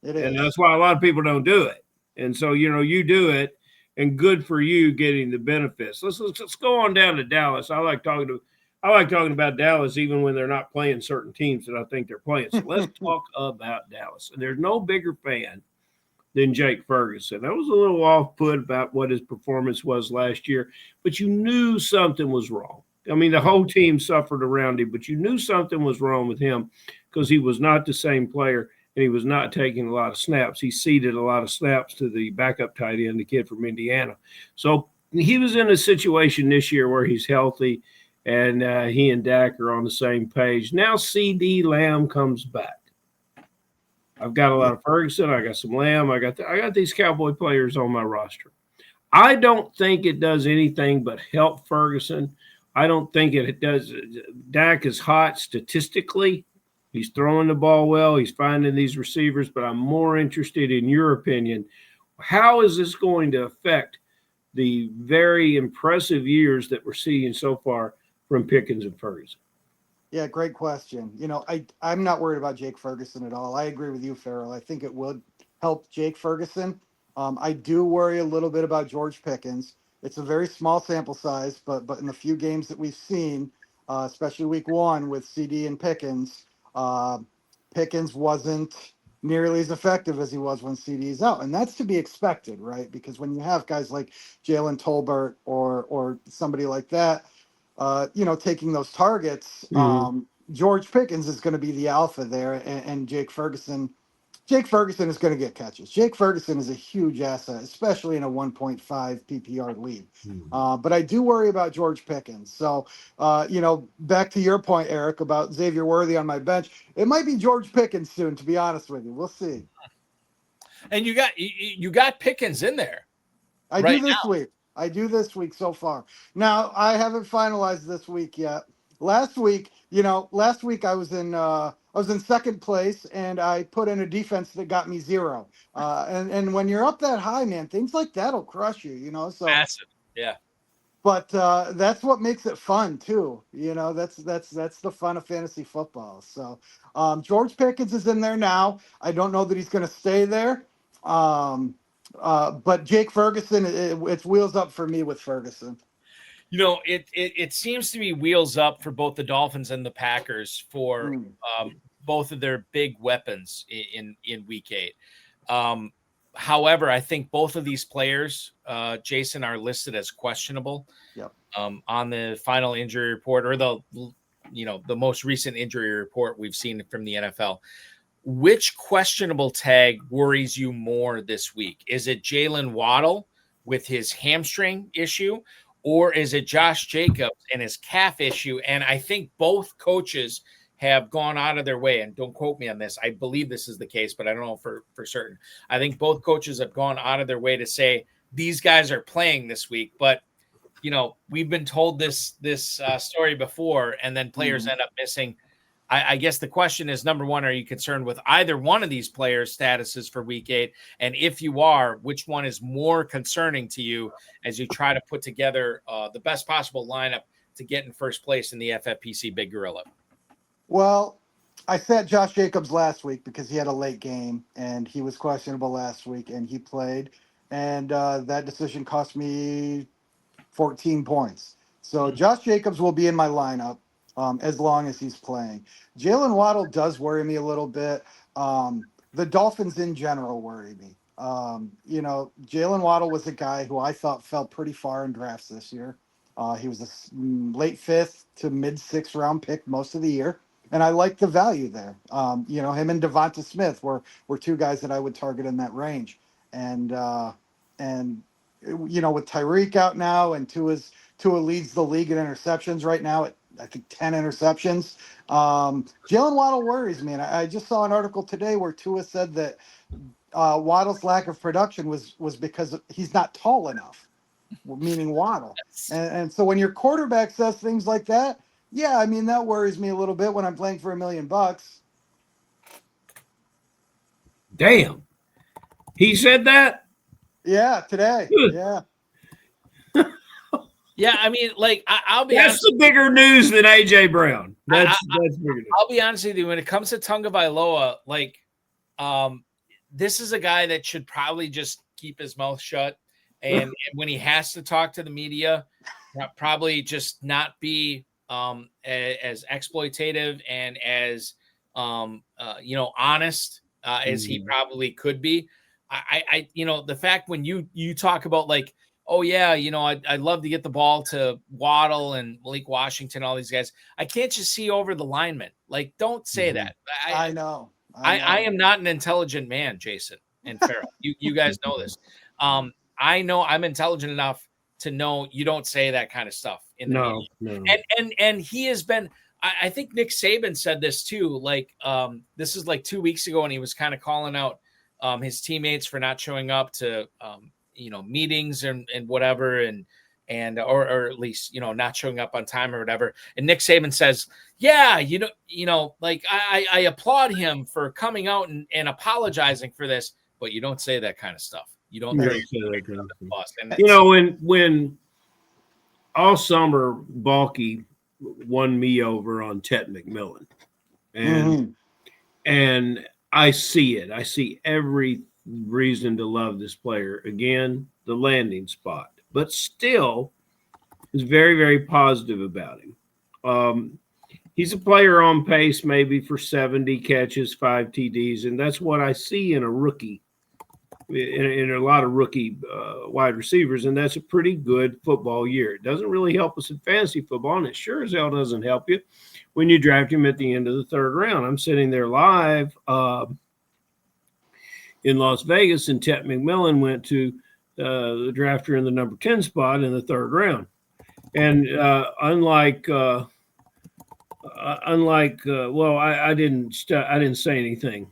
S8: It is.
S7: And that's why a lot of people don't do it. And so, you do it, and good for you getting the benefits. Let's go on down to Dallas. I like talking about Dallas even when they're not playing certain teams that I think they're playing. So let's talk about Dallas. And there's no bigger fan than Jake Ferguson. I was a little off-put about what his performance was last year, but you knew something was wrong. I mean, the whole team suffered around him, but you knew something was wrong with him because he was not the same player and he was not taking a lot of snaps. He ceded a lot of snaps to the backup tight end, the kid from Indiana. So he was in a situation this year where he's healthy and he and Dak are on the same page. Now CD Lamb comes back. I've got a lot of Ferguson. I got some Lamb. I got these Cowboy players on my roster. I don't think it does anything but help Ferguson. I don't think it does. Dak is hot statistically. He's throwing the ball well. He's finding these receivers, but I'm more interested in your opinion. How is this going to affect the very impressive years that we're seeing so far from Pickens and Ferguson?
S8: Yeah, great question. I'm not worried about Jake Ferguson at all. I agree with you, Ferrell. I think it would help Jake Ferguson. I do worry a little bit about George Pickens. It's a very small sample size, but in the few games that we've seen, especially week 1 with CD and Pickens, Pickens wasn't nearly as effective as he was when CD is out. And that's to be expected, right? Because when you have guys like Jalen Tolbert or somebody like that, taking those targets, George Pickens is going to be the alpha there, and Jake Ferguson is going to get catches. Jake Ferguson is a huge asset, especially in a 1.5 PPR league. But I do worry about George Pickens. So, back to your point, Eric, about Xavier Worthy on my bench, it might be George Pickens soon, to be honest with you. We'll see.
S1: And you got Pickens in there.
S8: I do this week so far. Now, I haven't finalized this week yet. Last week I was in second place, and I put in a defense that got me 0. And when you're up that high, man, things like that'll crush you, So
S1: massive, yeah.
S8: But that's what makes it fun too. That's the fun of fantasy football. So George Pickens is in there now. I don't know that he's going to stay there. But Jake Ferguson, it's wheels up for me with Ferguson.
S1: It seems to be wheels up for both the Dolphins and the Packers for both of their big weapons in week 8. However, I think both of these players, Jason, are listed as questionable.
S8: Yep.
S1: On the final injury report, or the most recent injury report we've seen from the NFL. Which questionable tag worries you more this week? Is it Jalen Waddle with his hamstring issue, or is it Josh Jacobs and his calf issue? And I think both coaches have gone out of their way, and don't quote me on this, I believe this is the case, but I don't know for certain. I think both coaches have gone out of their way to say these guys are playing this week, but we've been told this story before, and then players end up missing. I guess the question is, number one, are you concerned with either one of these players' statuses for week 8? And if you are, which one is more concerning to you as you try to put together the best possible lineup to get in first place in the FFPC Big Gorilla?
S8: Well, I sat Josh Jacobs last week because he had a late game and he was questionable last week and he played. And that decision cost me 14 points. So Josh Jacobs will be in my lineup as long as he's playing. Jalen Waddle does worry me a little bit. The Dolphins in general worry me. Jalen Waddle was a guy who I thought fell pretty far in drafts this year. He was a late 5th to mid 6th round pick most of the year. And I like the value there. Him and Devonta Smith were two guys that I would target in that range. And with Tyreek out now and Tua leads the league in interceptions right now at, I think, 10 interceptions. Jalen Waddle worries me. And I just saw an article today where Tua said that Waddle's lack of production was because he's not tall enough, meaning Waddle. And so when your quarterback says things like that, yeah, I mean, that worries me a little bit when I'm playing for $1 million.
S7: Damn. He said that?
S8: Yeah, today. Yeah.
S1: Yeah, I mean, like, I'll be
S7: That's
S1: honest.
S7: the bigger news than A.J. Brown. That's bigger news.
S1: I'll be honest with you. When it comes to Tagovailoa, like, this is a guy that should probably just keep his mouth shut. And when he has to talk to the media, probably just not be as exploitative and as honest as he probably could be. I the fact when you talk about, like, oh yeah, I'd love to get the ball to Waddle and Malik Washington, all these guys. I can't just see over the linemen. Like, don't say that.
S8: I know.
S1: I am not an intelligent man, Jason and Ferrell. You guys know this. I know I'm intelligent enough to know you don't say that kind of stuff in the media. No. And he has been. I think Nick Saban said this too. Like, this is like 2 weeks ago, and he was kind of calling out his teammates for not showing up to meetings and whatever, or at least not showing up on time or whatever. And Nick Saban says, yeah, like, I applaud him for coming out and apologizing for this, but you don't say that kind of stuff. You don't say that kind of stuff.
S7: When all summer Balky won me over on Ted McMillan, and I see it. I see every reason to love this player. Again, the landing spot, but still is very, very positive about him. He's a player on pace maybe for 70 catches, 5 TDs, and that's what I see in a rookie, in a lot of rookie wide receivers, and that's a pretty good football year. It doesn't really help us in fantasy football, and it sure as hell doesn't help you when you draft him at the end of the 3rd round. I'm sitting there live in Las Vegas, and Ted McMillan went to the drafter in the number 10 spot in the 3rd round. And I didn't say anything,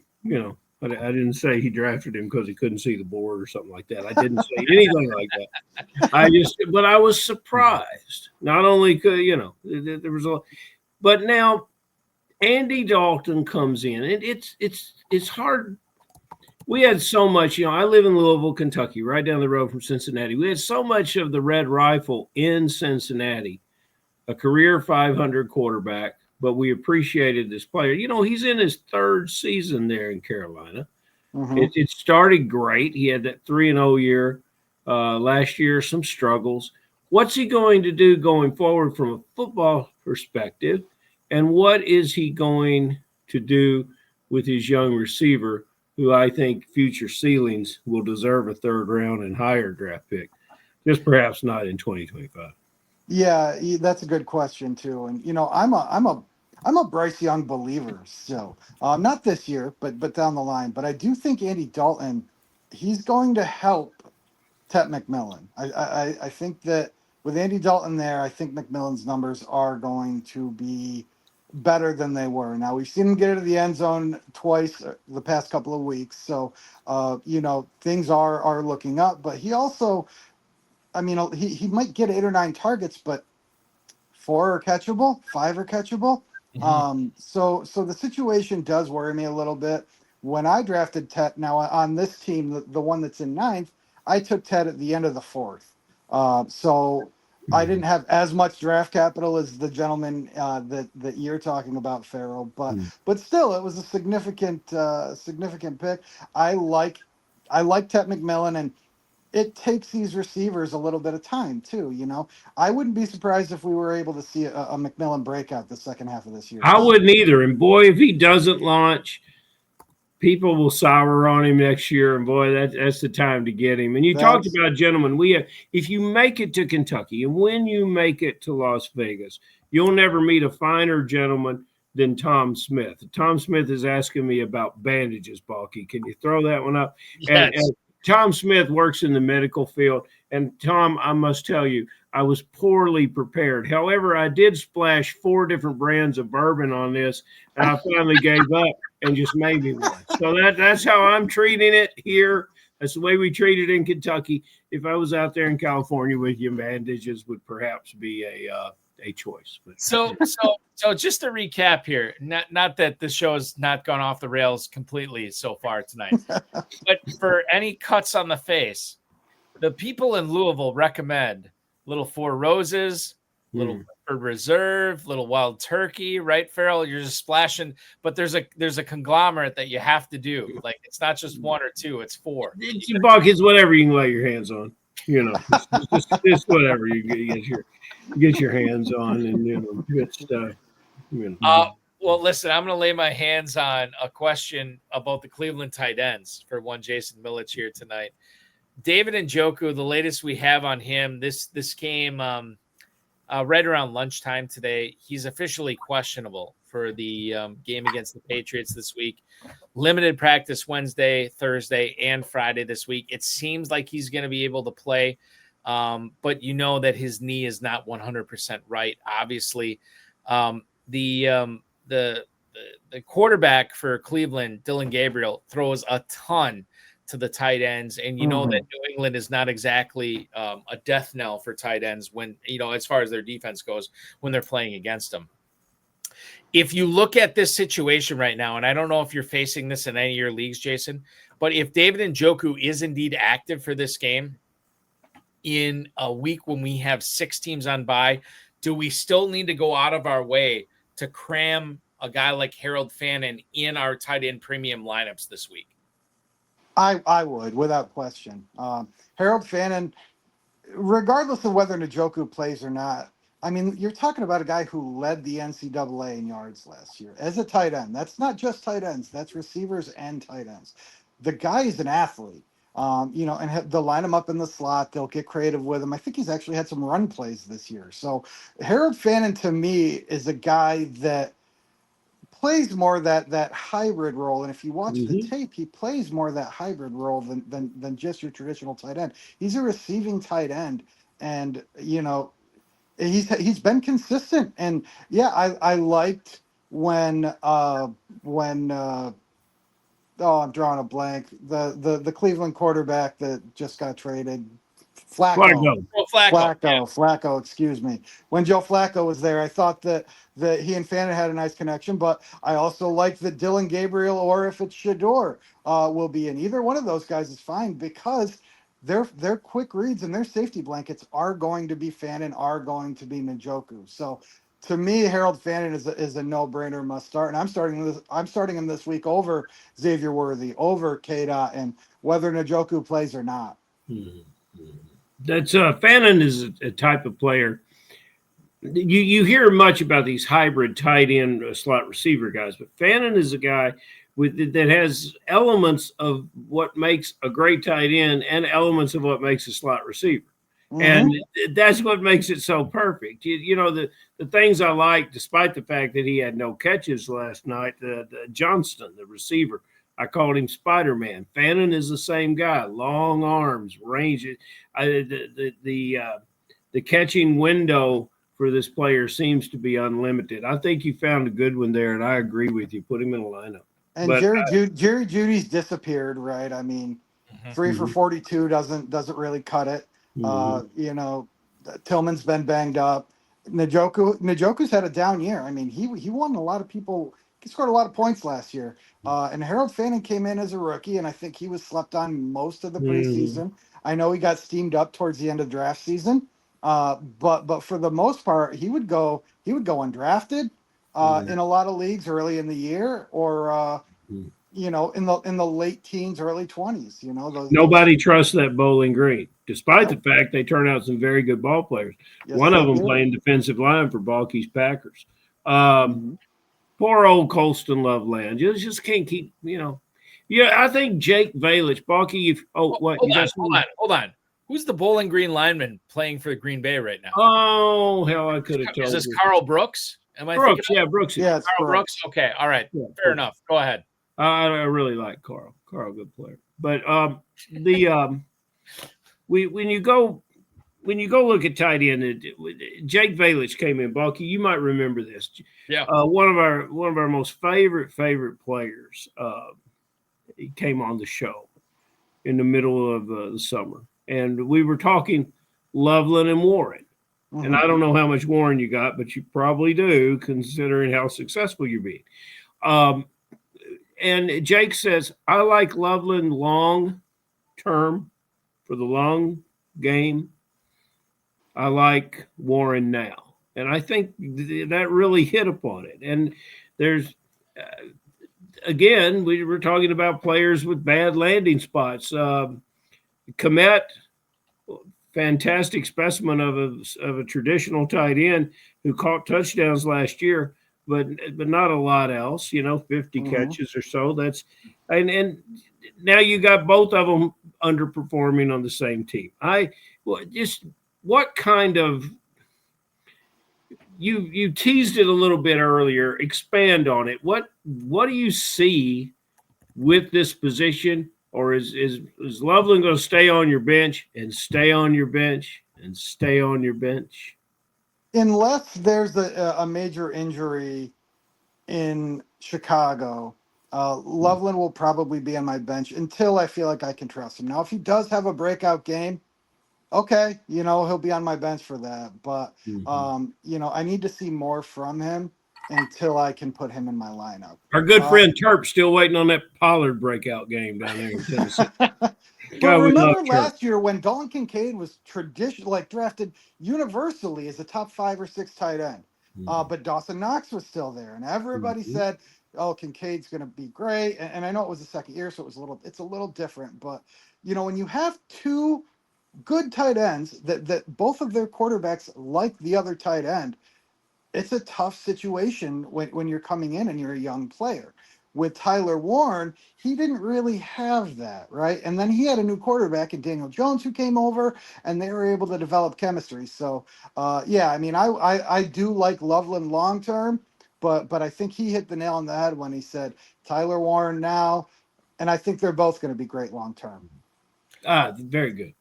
S7: I didn't say he drafted him because he couldn't see the board or something like that. I didn't say anything like that. But I was surprised. Not only could, there was but now Andy Dalton comes in, and it's hard. We had so much, I live in Louisville, Kentucky, right down the road from Cincinnati. We had so much of the Red Rifle in Cincinnati, a career 500 quarterback, but we appreciated this player. He's in his 3rd season there in Carolina. It started great. He had that 3-0 year. Last year, some struggles. What's he going to do going forward from a football perspective? And what is he going to do with his young receiver, who I think future ceilings will deserve a 3rd round and higher draft pick, just perhaps not in 2025.
S8: Yeah, that's a good question too. And I'm a Bryce Young believer still. Not this year, but down the line. But I do think Andy Dalton, he's going to help Ted McMillan. I think that with Andy Dalton there, I think McMillan's numbers are going to be better than they were. Now, we've seen him get into the end zone twice the past couple of weeks. So, things are looking up. But he also, he might get 8 or 9 targets, but 4 are catchable, 5 are catchable. So the situation does worry me a little bit. When I drafted Ted, now on this team, the one that's in 9th, I took Ted at the end of the 4th. So I didn't have as much draft capital as the gentleman that you're talking about, Ferrell, but still, it was a significant pick. I like Ted McMillan, and it takes these receivers a little bit of time too. You know, I wouldn't be surprised if we were able to see a McMillan breakout the second half of this year.
S7: I wouldn't either. And boy, if he doesn't launch, people will sour on him next year. And boy, that's the time to get him. And you talked about, gentlemen, if you make it to Kentucky and when you make it to Las Vegas, you'll never meet a finer gentleman than Tom Smith. Tom Smith is asking me about bandages, Balky. Can you throw that one up?
S1: Yes.
S7: And Tom Smith works in the medical field. And Tom, I must tell you, I was poorly prepared. However, I did splash 4 different brands of bourbon on this, and I finally gave up and just made me one. So that's how I'm treating it here. That's the way we treat it in Kentucky. If I was out there in California with you, bandages would perhaps be a choice. But.
S1: So just to recap here, not that the show has not gone off the rails completely so far tonight, but for any cuts on the face, the people in Louisville recommend little Four Roses, little Reserve, little Wild Turkey, right, Ferrell? You're just splashing, but there's a conglomerate that you have to do. Like, it's not just 1 or 2, it's 4.
S7: Buck, it's whatever you can lay your hands on. You know, it's whatever you get your hands on, and good stuff.
S1: Well, listen, I'm going to lay my hands on a question about the Cleveland tight ends for one Jason Millitch here tonight. David Njoku, the latest we have on him, this came right around lunchtime today. He's officially questionable for the game against the Patriots this week. Limited practice Wednesday, Thursday, and Friday this week. It seems like he's going to be able to play, but you know that his knee is not 100% right. Obviously, the quarterback for Cleveland, Dylan Gabriel, throws a ton to the tight ends, and you know that New England is not exactly a death knell for tight ends when, as far as their defense goes, when they're playing against them. If you look at this situation right now, and I don't know if you're facing this in any of your leagues, Jason, but if David Njoku is indeed active for this game in a week when we have 6 teams on bye, do we still need to go out of our way to cram a guy like Harold Fannin in our tight end premium lineups this week?
S8: I would, without question. Harold Fannin, regardless of whether Njoku plays or not, I mean, you're talking about a guy who led the NCAA in yards last year as a tight end. That's not just tight ends. That's receivers and tight ends. The guy is an athlete, and they'll line him up in the slot. They'll get creative with him. I think he's actually had some run plays this year. So Harold Fannin, to me, is a guy that plays more that hybrid role, and if you watch the tape, he plays more that hybrid role than just your traditional tight end. He's a receiving tight end, and he's been consistent. And yeah, I liked when I'm drawing a blank, the Cleveland quarterback that just got traded. Flacco, excuse me. When Joe Flacco was there, I thought that he and Fannin had a nice connection, but I also like that Dylan Gabriel, or if it's Shador, will be in. Either one of those guys is fine, because their quick reads and their safety blankets are going to be Fannin, are going to be Njoku. So to me, Harold Fannin is a no-brainer, must start, and I'm starting him this week over Xavier Worthy, over K-Dot, and whether Njoku plays or not.
S7: That's Fannin is a type of player. You hear much about these hybrid tight end slot receiver guys, but Fannin is a guy that has elements of what makes a great tight end and elements of what makes a slot receiver. And that's what makes it so perfect. The things I like, despite the fact that he had no catches last night, Johnston, the receiver, I called him Spider-Man. Fannin is the same guy, long arms, range. The catching window for this player seems to be unlimited. I think you found a good one there, and I agree with you. Put him in the lineup.
S8: And Jerry Jeudy's disappeared, right? I mean, 3 for 42 doesn't really cut it. Tillman's been banged up. Njoku's had a down year. I mean, he won a lot of people. He scored a lot of points last year. And Harold Fannin came in as a rookie, and I think he was slept on most of the preseason. I know he got steamed up towards the end of draft season. But for the most part, he would go undrafted in a lot of leagues early in the year, or you know, in the late teens, early 20s. You know,
S7: Nobody trusts that Bowling Green, despite the fact they turn out some very good ball players.
S8: Yes,
S7: One of
S8: they
S7: them
S8: do.
S7: playing defensive line for Balky's Packers. Poor old Colston Loveland. Just can't keep, you know. Yeah, I think Jake Valich, Balky. What?
S1: Hold on. Who's the Bowling Green lineman playing for Green Bay right now?
S7: Oh, hell, I could have told you.
S1: Is this Carl Brooks? Am I
S7: Brooks?
S1: thinking
S7: Yeah, Brooks.
S8: Yeah, it's
S1: Carl Brooks. Okay, all right,
S7: Yeah,
S1: fair enough. Go ahead.
S7: I really like Carl. Carl, good player. But when you go look at tight end, Jake Valich came in. Balky, you might remember this.
S1: Yeah.
S7: One of our most favorite players. He came on the show in the middle of the summer, and we were talking Loveland and Warren. And I don't know how much Warren you got, but you probably do, considering how successful you're being. And Jake says, I like Loveland long term for the long game. I like Warren now. And I think that really hit upon it. And there's, again, we were talking about players with bad landing spots. Komet, fantastic specimen of a traditional tight end who caught touchdowns last year, but not a lot else, 50 catches or so. That's and now you got both of them underperforming on the same team. What kind of you teased it a little bit earlier, expand on it. What do you see with this position? Or is Loveland going to stay on your bench and stay on your bench and stay on your bench?
S8: Unless there's a major injury in Chicago, Loveland will probably be on my bench until I feel like I can trust him. Now, if he does have a breakout game, okay, he'll be on my bench for that. But, I need to see more from him until I can put him in my lineup.
S7: Our good friend Terp still waiting on that Pollard breakout game down there in Tennessee.
S8: But remember last year when Dalton Kincaid was drafted universally as a top 5 or 6 tight end, but Dawson Knox was still there, and everybody said, "Oh, Kincaid's going to be great." And I know it was the second year, so it's a little different. But when you have 2 good tight ends that both of their quarterbacks like the other tight end, it's a tough situation when you're coming in and you're a young player. With Tyler Warren, he didn't really have that, right? And then he had a new quarterback in Daniel Jones who came over, and they were able to develop chemistry. So, I do like Loveland long term, but I think he hit the nail on the head when he said Tyler Warren now, and I think they're both going to be great long term.
S7: Very good.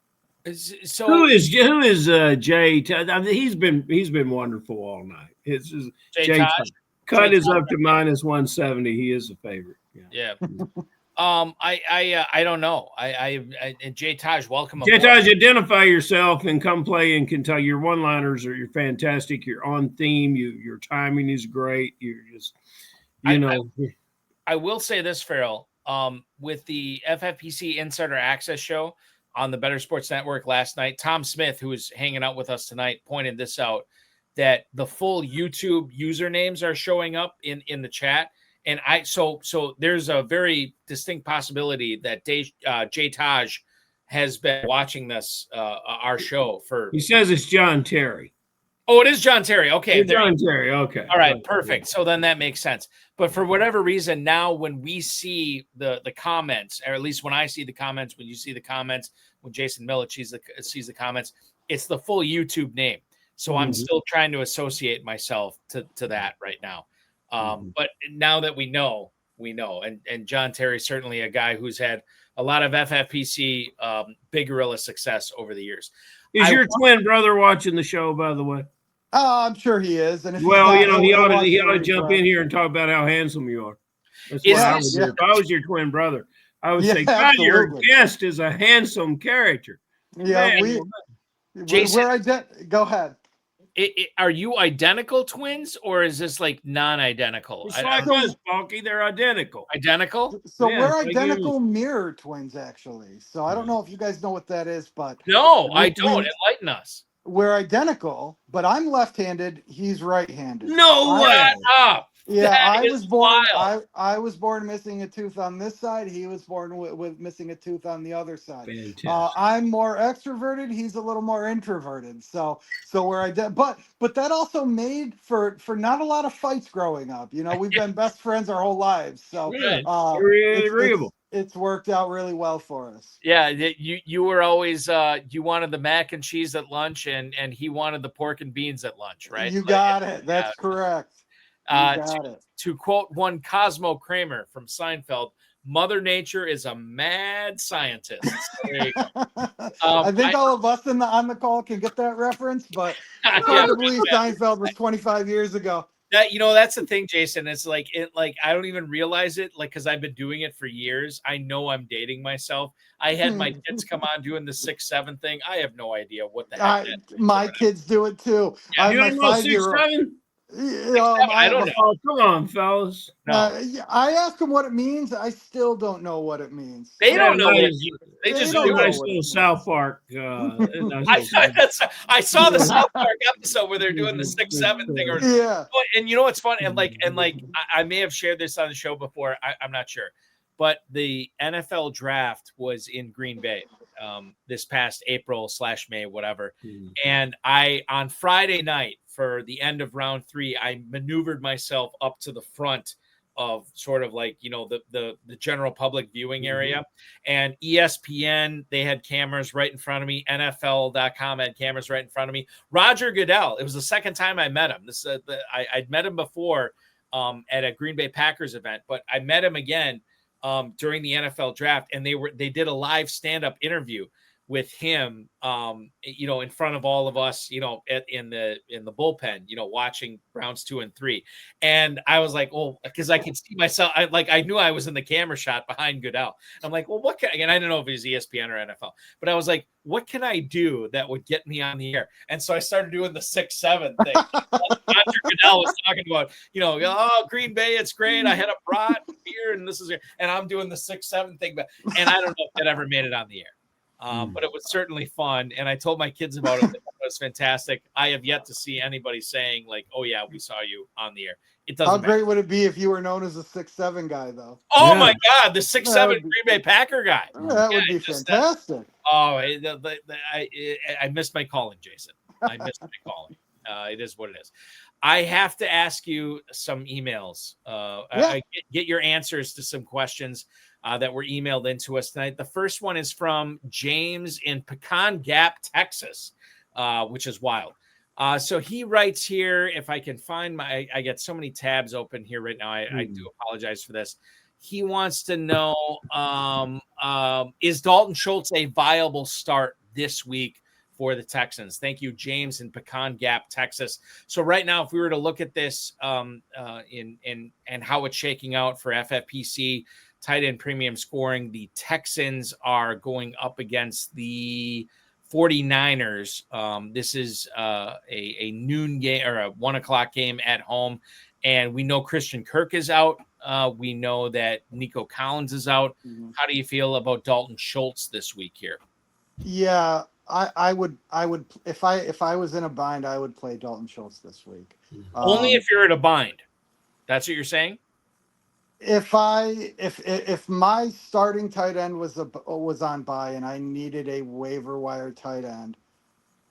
S1: So
S7: who is Jay? I mean, he's been wonderful all night. It's Jay Taj. Cut is up to -170. He is a favorite.
S1: Yeah. I don't know. And Jay Taj, welcome.
S7: Jay Taj, identify yourself and come play in Kentucky. Your one-liners you're fantastic. You're on theme. Your timing is great. You're just,
S1: I will say this, Ferrell. With the FFPC Insider Access show on the Better Sports Network last night, Tom Smith, who is hanging out with us tonight, pointed this out, that the full YouTube usernames are showing up in the chat. And so there's a very distinct possibility that Jay Taj has been watching this, our show for.
S7: He says it's John Terry.
S1: Oh, it is John Terry. Okay.
S7: It's John Terry. Okay.
S1: All right. Perfect. So then that makes sense. But for whatever reason, now when we see the comments, or at least when I see the comments, when you see the comments, when Jason Millitch sees the comments, it's the full YouTube name. So I'm still trying to associate myself to that right now. But now that we know. And John Terry is certainly a guy who's had a lot of FFPC Big Gorilla success over the years.
S7: Is your twin brother watching the show, by the way?
S8: I'm sure he is. And
S7: he ought to jump in here and talk about how handsome you are. That's what I would do. If I was your twin brother, I would say, God, your guest is a handsome character.
S8: Yeah,
S1: Jason,
S8: go ahead.
S1: Are you identical twins, or is this like non-identical?
S7: It's like us, Balky. They're identical.
S1: Identical?
S8: So we're identical mirror twins, actually. So I don't know if you guys know what that is, but
S1: no, I don't. Enlighten us.
S8: We're identical, but I'm left-handed. He's right-handed.
S7: No way!
S8: Yeah,
S1: That
S8: I
S1: is
S8: was born.
S1: wild.
S8: I was born missing a tooth on this side. He was born with missing a tooth on the other side.
S7: Fantastic.
S8: I'm more extroverted. He's a little more introverted. So where I did, but that also made for not a lot of fights growing up. You know, we've been best friends our whole lives. So
S7: Yeah,
S8: it's
S7: very agreeable.
S8: it's worked out really well for us.
S1: Yeah, you were always you wanted the mac and cheese at lunch, and he wanted the pork and beans at lunch, right?
S8: You
S1: Like,
S8: got it. That's correct. You got it.
S1: To quote one Cosmo Kramer from Seinfeld, Mother Nature is a mad scientist. There you go.
S8: I think all of us on the call can get that reference, but it's hard to believe Seinfeld was 25 years ago.
S1: That's the thing, Jason. It's like I don't even realize it, like, because I've been doing it for years. I know I'm dating myself. I had my kids come on doing the 6'7" thing. I have no idea what the heck.
S8: My kids do it too.
S1: Yeah,
S8: I have my 5-year-old.
S1: I don't know.
S7: Oh, come on, fellas.
S1: No.
S8: I ask them what it means. I still don't know what it means.
S1: They don't know. They
S7: just
S1: don't
S7: do
S1: know.
S7: nice little South Park.
S1: I saw the South Park episode where they're doing the 6'7" thing.
S8: Yeah.
S1: And you know what's fun? And I may have shared this on the show before. I'm not sure, but the NFL draft was in Green Bay this past April/May, whatever. And on Friday night for the end of round 3, I maneuvered myself up to the front of sort of like, you know, the general public viewing area, and ESPN, they had cameras right in front of me. NFL.com had cameras right in front of me. Roger Goodell, it was the second time I met him. I'd met him before at a Green Bay Packers event, but I met him again during the NFL draft, and they did a live stand-up interview with him, you know, in front of all of us, you know, in the bullpen, you know, watching rounds 2 and 3. And I was like, well, because I could see myself, I knew I was in the camera shot behind Goodell. I'm like, well, and I didn't know if it was ESPN or NFL, but I was like, what can I do that would get me on the air? And so I started doing the 6'7" thing. Roger Goodell was talking about, you know, oh, Green Bay, it's great. I had a brat beer, and and I'm doing the 6'7" thing, and I don't know if that ever made it on the air. But it was certainly fun, and I told my kids about it. It was fantastic. I have yet to see anybody saying like, "Oh yeah, we saw you on the air." It doesn't.
S8: How
S1: matter.
S8: great would it be if you were known as a 6'7" guy, though?
S1: Oh my God, the 6'7" Green Bay Packer guy.
S8: That would be fantastic.
S1: I missed my calling, Jason. I missed my calling. It is what it is. I have to ask you some emails. Get your answers to some questions that were emailed into us tonight. The first one is from James in Pecan Gap, Texas, which is wild. So he writes here, if I can find I get so many tabs open here right now. I do apologize for this. He wants to know, is Dalton Schultz a viable start this week for the Texans? Thank you, James in Pecan Gap, Texas. So right now, if we were to look at this and how it's shaking out for FFPC tight end premium scoring, the Texans are going up against the 49ers. This is a noon game or a 1:00 game at home. And we know Christian Kirk is out. We know that Nico Collins is out. How do you feel about Dalton Schultz this week here?
S8: Yeah, I would if I was in a bind, I would play Dalton Schultz this week.
S1: Only if you're in a bind. That's what you're saying?
S8: If my starting tight end was on bye and I needed a waiver wire tight end,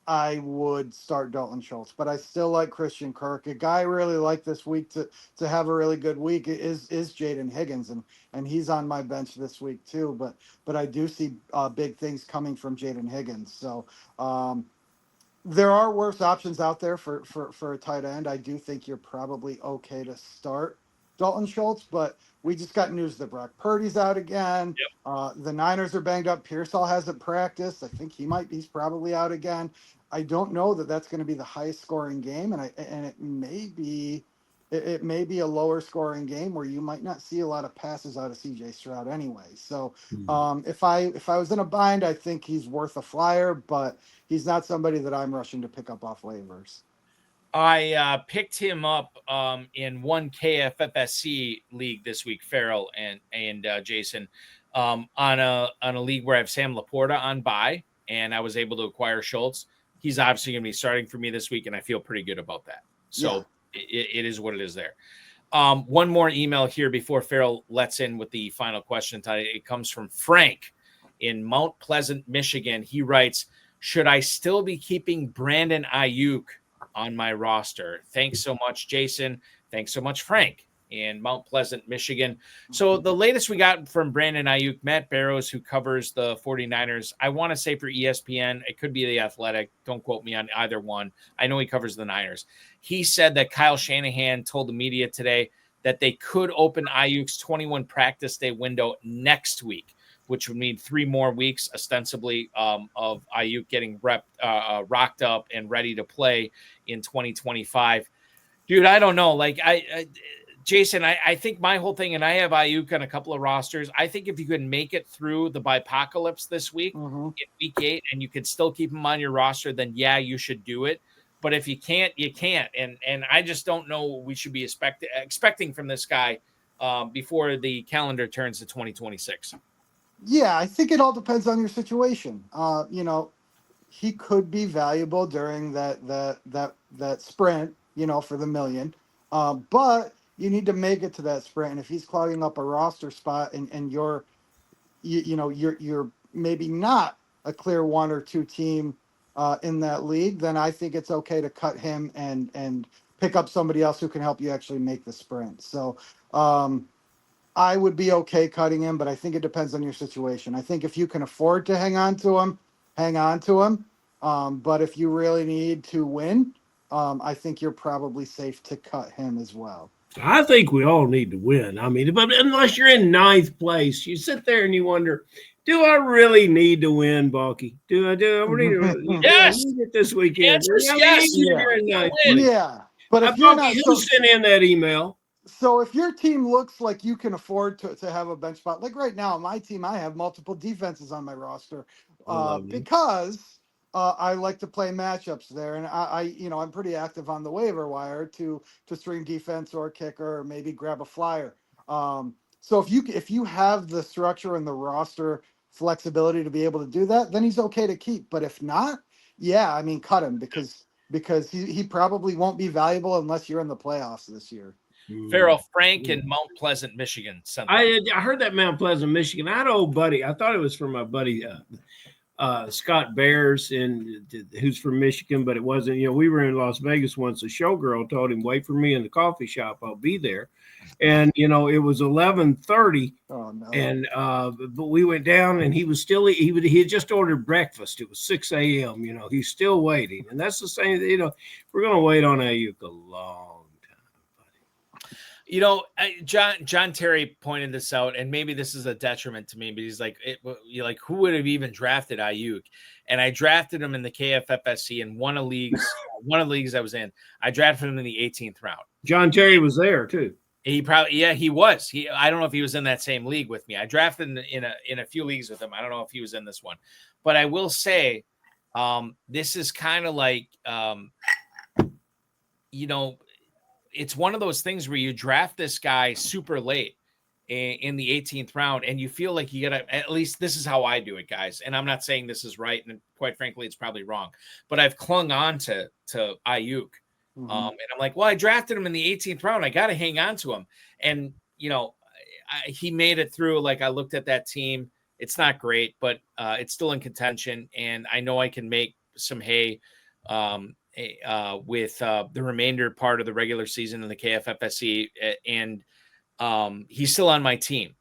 S8: I would start Dalton Schultz. But I still like Christian Kirk. A guy I really like this week to have a really good week is Jaden Higgins, and he's on my bench this week too. But I do see big things coming from Jaden Higgins. So there are worse options out there for a tight end. I do think you're probably okay to start Dalton Schultz, but we just got news that Brock Purdy's out again. Yep. The Niners are banged up. Pearsall hasn't practiced. I think he's probably out again. I don't know that that's going to be the highest scoring game, and it may be a lower scoring game where you might not see a lot of passes out of CJ Stroud anyway. So if I was in a bind, I think he's worth a flyer, but he's not somebody that I'm rushing to pick up off waivers.
S1: I picked him up in one KFFSC league this week, Ferrell and Jason, on a league where I have Sam Laporta on bye, and I was able to acquire Schultz. He's obviously going to be starting for me this week, and I feel pretty good about that. So it is what it is there. One more email here before Ferrell lets in with the final question tonight. It comes from Frank in Mount Pleasant, Michigan. He writes, should I still be keeping Brandon Ayuk on my roster? Thanks so much, Jason. Thanks so much, Frank in Mount Pleasant, Michigan. So the latest we got from Brandon Ayuk, Matt Barrows, who covers the 49ers, I want to say for ESPN, it could be The Athletic. Don't quote me on either one. I know he covers the Niners. He said that Kyle Shanahan told the media today that they could open Ayuk's 21 practice day window next week, which would mean 3 more weeks, ostensibly, of Ayuk getting rocked up and ready to play in 2025. Dude, I don't know. Like, Jason, I think my whole thing, and I have Ayuk on a couple of rosters. I think if you could make it through the Bipocalypse this week, in week 8, and you could still keep him on your roster, then yeah, you should do it. But if you can't, you can't. And I just don't know what we should be expecting from this guy before the calendar turns to 2026.
S8: Yeah, I think it all depends on your situation. You know, he could be valuable during that sprint, you know, for the million. But you need to make it to that sprint. And if he's clogging up a roster spot and you're maybe not a clear 1 or 2 team in that league, then I think it's okay to cut him and pick up somebody else who can help you actually make the sprint. So I would be okay cutting him, but I think it depends on your situation. I think if you can afford to hang on to him, hang on to him. But if you really need to win, I think you're probably safe to cut him as well.
S7: I think we all need to win. I mean, but unless you're in 9th place, you sit there and you wonder, do I really need to win, Balky? Do I need to
S1: Yes.
S7: get this weekend?
S1: Yes.
S8: Yeah. But if you're not,
S7: who sent in that email?
S8: So if your team looks like you can afford to have a bench spot, like right now, my team, I have multiple defenses on my roster because I like to play matchups there, and I'm pretty active on the waiver wire to stream defense or kicker or maybe grab a flyer. So if you have the structure and the roster flexibility to be able to do that, then he's okay to keep. But if not, yeah, I mean, cut him because he probably won't be valuable unless you're in the playoffs this year.
S1: Ferrell, Frank in Mount Pleasant, Michigan.
S7: I heard that Mount Pleasant, Michigan. I had an old buddy. I thought it was from my buddy Scott Bears, who's from Michigan, but it wasn't. You know, we were in Las Vegas once. A showgirl told him, "Wait for me in the coffee shop. I'll be there." And you know, it was 11:30.
S8: Oh no!
S7: And but we went down, and he was still. He had just ordered breakfast. It was 6 a.m. You know, he's still waiting, and that's the same. You know, we're gonna wait on Ayuk a long.
S1: You know, John Terry pointed this out, and maybe this is a detriment to me, but he's like, who would have even drafted Ayuk? And I drafted him in the KFFSC in one of the leagues I was in. I drafted him in the 18th round.
S7: John Terry was there too.
S1: He was. I don't know if he was in that same league with me. I drafted in a few leagues with him. I don't know if he was in this one, but I will say, this is kind of like, you know. It's one of those things where you draft this guy super late in the 18th round, and you feel like you gotta, at least this is how I do it, guys. And I'm not saying this is right, and quite frankly, it's probably wrong. But I've clung on to Ayuk, and I'm like, well, I drafted him in the 18th round. I got to hang on to him. And you know, he made it through. Like I looked at that team, it's not great, but it's still in contention, and I know I can make some hay. With the remainder part of the regular season in the KFFSC, and he's still on my team.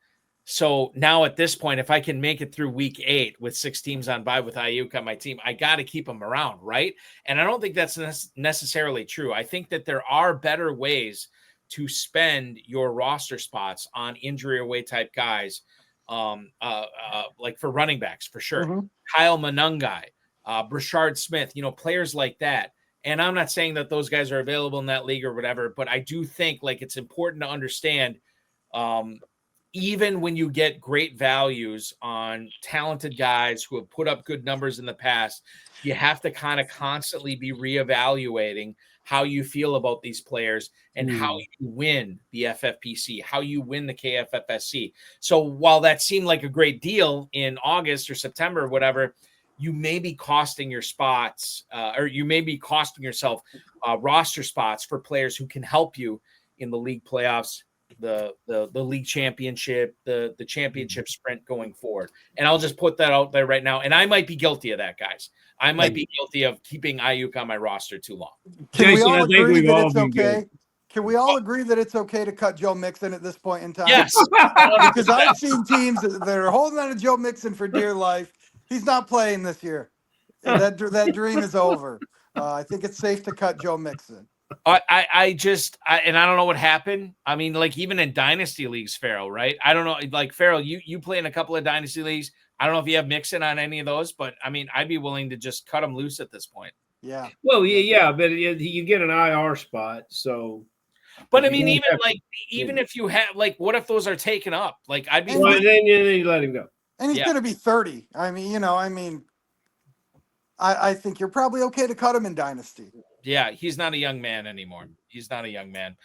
S1: So now at this point, if I can make it through week 8 with 6 teams on bye with Ayuk on my team, I got to keep him around, right? And I don't think that's necessarily true. I think that there are better ways to spend your roster spots on injury away type guys, like for running backs, for sure. Kyle Monungai, Brashard Smith, you know, players like that. And I'm not saying that those guys are available in that league or whatever, but I do think like it's important to understand, even when you get great values on talented guys who have put up good numbers in the past, you have to kind of constantly be reevaluating how you feel about these players and how you win the FFPC, how you win the KFFSC. So while that seemed like a great deal in August or September or whatever, you may be costing your spots, or you may be costing yourself roster spots for players who can help you in the league playoffs, the league championship, the championship sprint going forward. And I'll just put that out there right now. And I might be guilty of that, guys. I might be guilty of keeping Ayuk on my roster too long.
S8: Can we
S7: Jason,
S8: all
S7: I think
S8: agree
S7: we've
S8: that
S7: all
S8: it's
S7: been
S8: okay?
S7: guilty.
S8: Can we all agree that it's okay to cut Joe Mixon at this point in time?
S1: Yes.
S8: Because I've seen teams that are holding on to Joe Mixon for dear life. He's not playing this year. That dream is over. I think it's safe to cut Joe Mixon.
S1: I don't know what happened. I mean, like even in dynasty leagues, Ferrell, right? I don't know. Like Ferrell, you play in a couple of dynasty leagues. I don't know if you have Mixon on any of those, but I mean, I'd be willing to just cut him loose at this point.
S8: Yeah.
S7: Well, yeah, but you get an IR spot, so.
S1: But I mean, even if you have, like, what if those are taken up? Like, I'd be.
S7: Well, then you let him go.
S8: And he's going to be 30. I mean, I think you're probably okay to cut him in dynasty.
S1: Yeah, he's not a young man anymore. He's not a young man.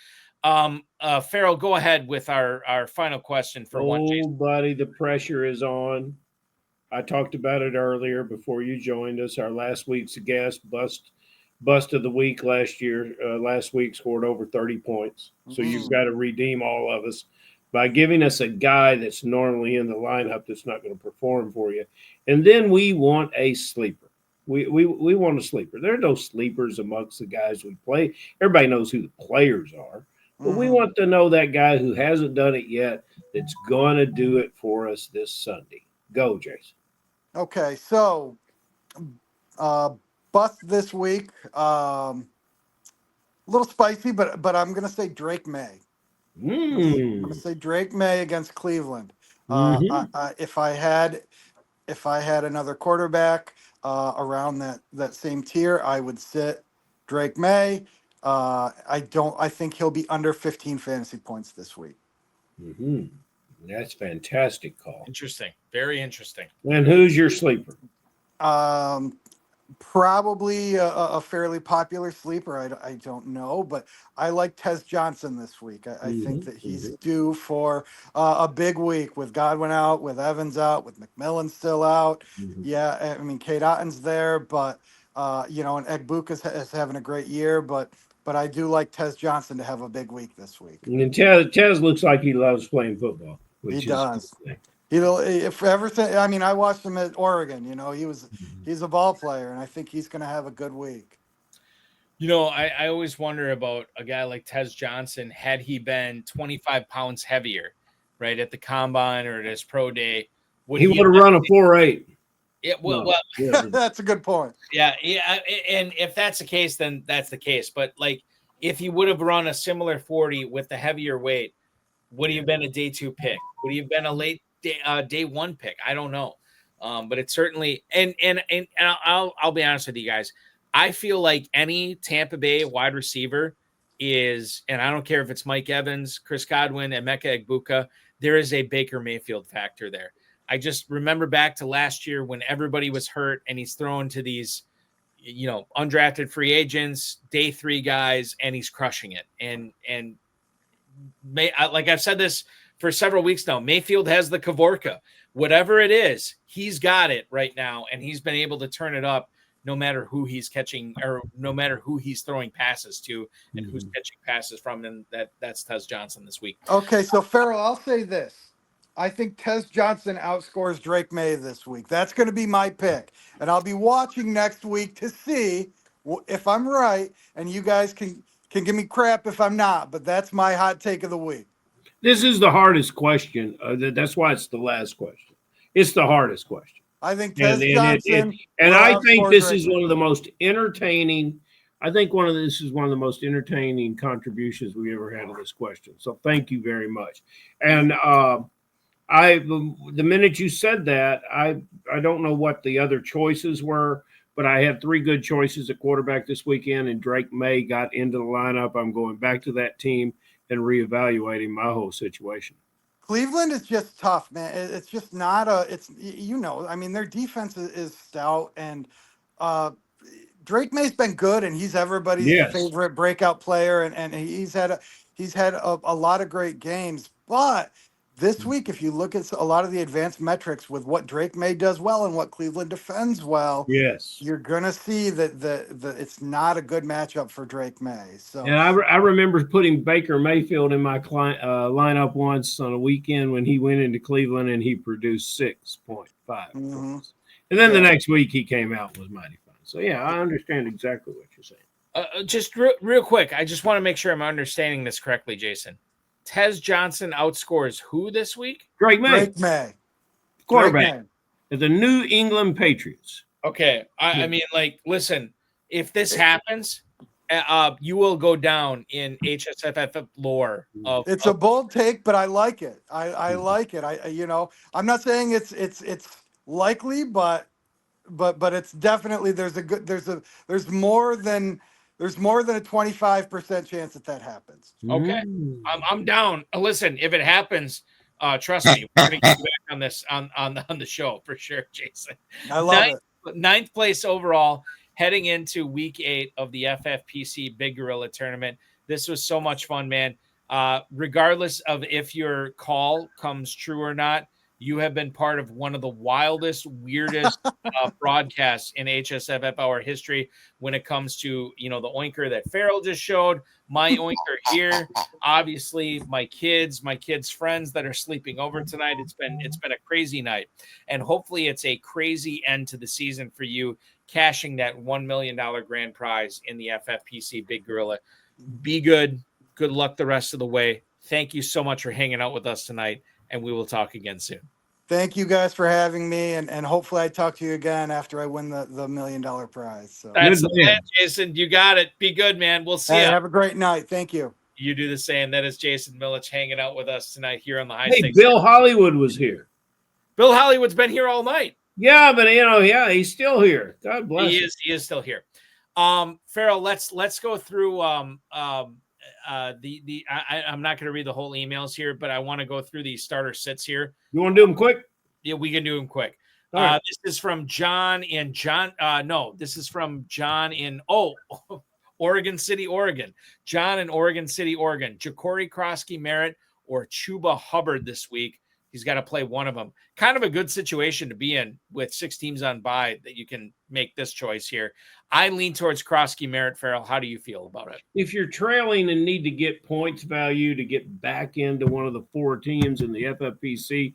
S1: Ferrell, go ahead with our final question for one. Jason.
S7: Buddy, the pressure is on. I talked about it earlier before you joined us. Our last week's guest, bust of the week last week scored over 30 points. So you've got to redeem all of us by giving us a guy that's normally in the lineup that's not going to perform for you. And then we want a sleeper. We want a sleeper. There are no sleepers amongst the guys we play. Everybody knows who the players are. But we want to know that guy who hasn't done it yet that's going to do it for us this Sunday. Go, Jason.
S8: Okay, so bust this week. A little spicy, but I'm going to say Drake May. I'm going to say Drake May against Cleveland. If I had another quarterback around that same tier, I would sit Drake May. I think he'll be under 15 fantasy points this week.
S7: That's fantastic call.
S1: Interesting. Very interesting.
S7: And who's your sleeper?
S8: Probably a fairly popular sleeper. I don't know, but I like Tez Johnson this week. I think that he's due for a big week with Godwin out, with Evans out, with McMillan still out. Yeah, I mean, Kate Otten's there, but, and Egbuka is having a great year, but I do like Tez Johnson to have a big week this week.
S7: And Tez looks like he loves playing football.
S8: He does. If everything, I mean, I watched him at Oregon. He's a ball player, and I think he's going to have a good week.
S1: I always wonder about a guy like Tez Johnson. Had he been 25 pounds heavier, right, at the combine or at his pro day,
S7: he would have run a 4.8.
S1: Yeah, well,
S8: that's a good point.
S1: Yeah, and if that's the case, then that's the case. But like, if he would have run a similar 40 with the heavier weight, would he have been a day 2 pick? Would he have been a late day 1 pick? I don't know. But it's certainly and I'll be honest with you guys. I feel like any Tampa Bay wide receiver is, and I don't care if it's Mike Evans, Chris Godwin, and Emeka Egbuka, there is a Baker Mayfield factor there. I just remember back to last year when everybody was hurt and he's thrown to these, undrafted free agents, day 3 guys, and he's crushing it. And like I've said this for several weeks now, Mayfield has the Kavorka. Whatever it is, he's got it right now, and he's been able to turn it up no matter who he's catching or no matter who he's throwing passes to and who's catching passes from. And that's Tez Johnson this week.
S8: Okay, so Ferrell, I'll say this. I think Tez Johnson outscores Drake May this week. That's going to be my pick. And I'll be watching next week to see if I'm right, and you guys can give me crap if I'm not, but that's my hot take of the week.
S7: This is the hardest question. That's why it's the last question. It's the hardest question.
S8: I think Tez Johnson.
S7: I think this is one of the most entertaining. I think this is one of the most entertaining contributions we ever had to this question. So thank you very much. And the minute you said that, I don't know what the other choices were, but I had 3 good choices at quarterback this weekend, and Drake May got into the lineup. I'm going back to that team and reevaluating my whole situation.
S8: Cleveland is just tough, man. It's just not their defense is stout, and Drake May's been good, and he's everybody's favorite breakout player, and he's had a lot of great games, but this week, if you look at a lot of the advanced metrics with what Drake May does well and what Cleveland defends well,
S7: Yes.
S8: you're gonna see that the it's not a good matchup for Drake May. So
S7: And I remember putting Baker Mayfield in my lineup once on a weekend when he went into Cleveland and he produced 6.5 points. And then the next week he came out and was mighty fine. So, yeah, I understand exactly what you're saying.
S1: Just real quick, I just want to make sure I'm understanding this correctly, Jason. Tez Johnson outscores who this week?
S7: Drake May.
S8: Drake May.
S7: Quarterback of the New England Patriots.
S1: Okay. I mean, like, listen, if this happens, you will go down in HSFF lore.
S8: It's a bold take, but I like it. I like it. I'm not saying it's likely, but it's definitely there's more than a 25% chance that happens.
S1: Okay. I'm down. Listen, if it happens, trust me, we're gonna get you back on this on the show for sure, Jason.
S8: I love it.
S1: Ninth place overall heading into week 8 of the FFPC Big Gorilla tournament. This was so much fun, man. Regardless of if your call comes true or not, you have been part of one of the wildest, weirdest broadcasts in hsffhour history when it comes to, the oinker that Ferrell just showed, my oinker here, obviously my kids' friends that are sleeping over tonight. It's been a crazy night, and hopefully it's a crazy end to the season for you, cashing that $1 million grand prize in the FFPC Big Gorilla. Be good. Good luck the rest of the way. Thank you so much for hanging out with us tonight, and we will talk again soon.
S8: Thank you guys for having me, and hopefully I talk to you again after I win the $1 million prize. So
S1: that's the plan, Jason. You got it. Be good, man. We'll see you.
S8: Have a great night. Thank you.
S1: You do the same. That is Jason Millitch hanging out with us tonight here on the High Stakes.
S7: Bill Hollywood was here.
S1: Bill Hollywood's been here all night.
S7: Yeah, but he's still here. God bless him.
S1: He is still here. Ferrell, let's go through I'm not going to read the whole emails here, but I want to go through these starter sits here.
S7: You want to do them quick?
S1: Yeah, we can do them quick.
S7: Right.
S1: This is from John in Oregon City, Oregon. John in Oregon City, Oregon. Ja'Cory Krosky Merritt or Chuba Hubbard this week. He's got to play one of them. Kind of a good situation to be in with 6 teams on bye that you can make this choice here. I lean towards Krosky Merritt. Farrell, how do you feel about it?
S7: If you're trailing and need to get points value to get back into one of the 4 teams in the FFPC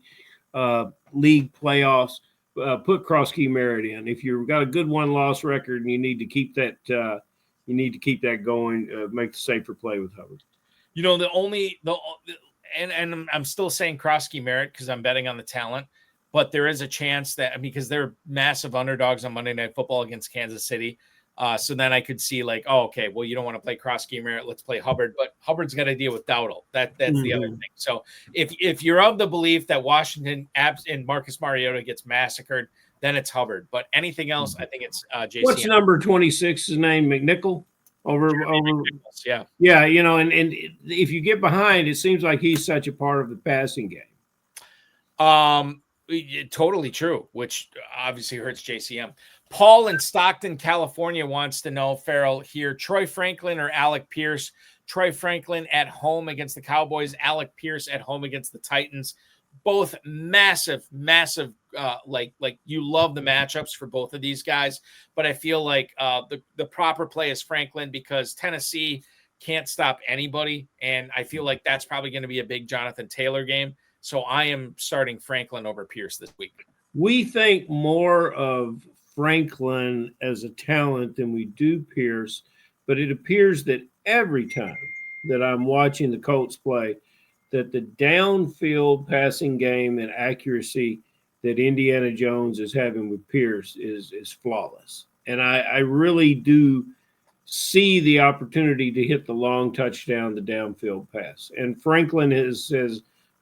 S7: league playoffs, put Krosky Merritt in. If you've got a good 1-loss record and you need to keep that, going, make the safer play with Hubbard.
S1: And I'm still saying Krosky Merritt because I'm betting on the talent, but there is a chance that because they're massive underdogs on Monday Night Football against Kansas City. So then I could see like, oh, okay, well, you don't want to play Krosky Merritt. Let's play Hubbard, but Hubbard's got to deal with Dowdle. That's the other thing. So if you're of the belief that Washington and Marcus Mariota gets massacred, then it's Hubbard. But anything else, I think it's JC.
S7: What's number 26's name? McNichol? Over
S1: yeah,
S7: and if you get behind, it seems like he's such a part of the passing game.
S1: Totally true, which obviously hurts JCM. Paul in Stockton, California wants to know, Ferrell, here, Troy Franklin or Alec Pierce? Troy Franklin at home against the Cowboys, Alec Pierce at home against the Titans. Both massive, like you love the matchups for both of these guys, but I feel like the proper play is Franklin because Tennessee can't stop anybody, and I feel like that's probably going to be a big Jonathan Taylor game. So I am starting Franklin over Pierce this week.
S7: We think more of Franklin as a talent than we do Pierce, but it appears that every time that I'm watching the Colts play, that the downfield passing game and accuracy that Indiana Jones is having with Pierce is flawless. And I really do see the opportunity to hit the long touchdown, the downfield pass. And Franklin has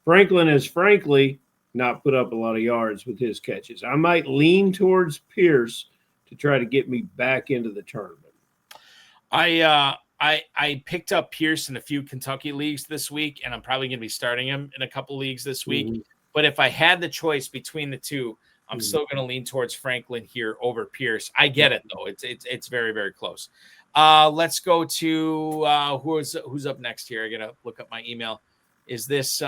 S7: frankly not put up a lot of yards with his catches. I might lean towards Pierce to try to get me back into the tournament.
S1: I picked up Pierce in a few Kentucky leagues this week, and I'm probably going to be starting him in a couple leagues this week. Mm-hmm. But if I had the choice between the two, I'm still going to lean towards Franklin here over Pierce. I get it, though. It's very, very close. Let's go to who's up next here. I got to look up my email. Is this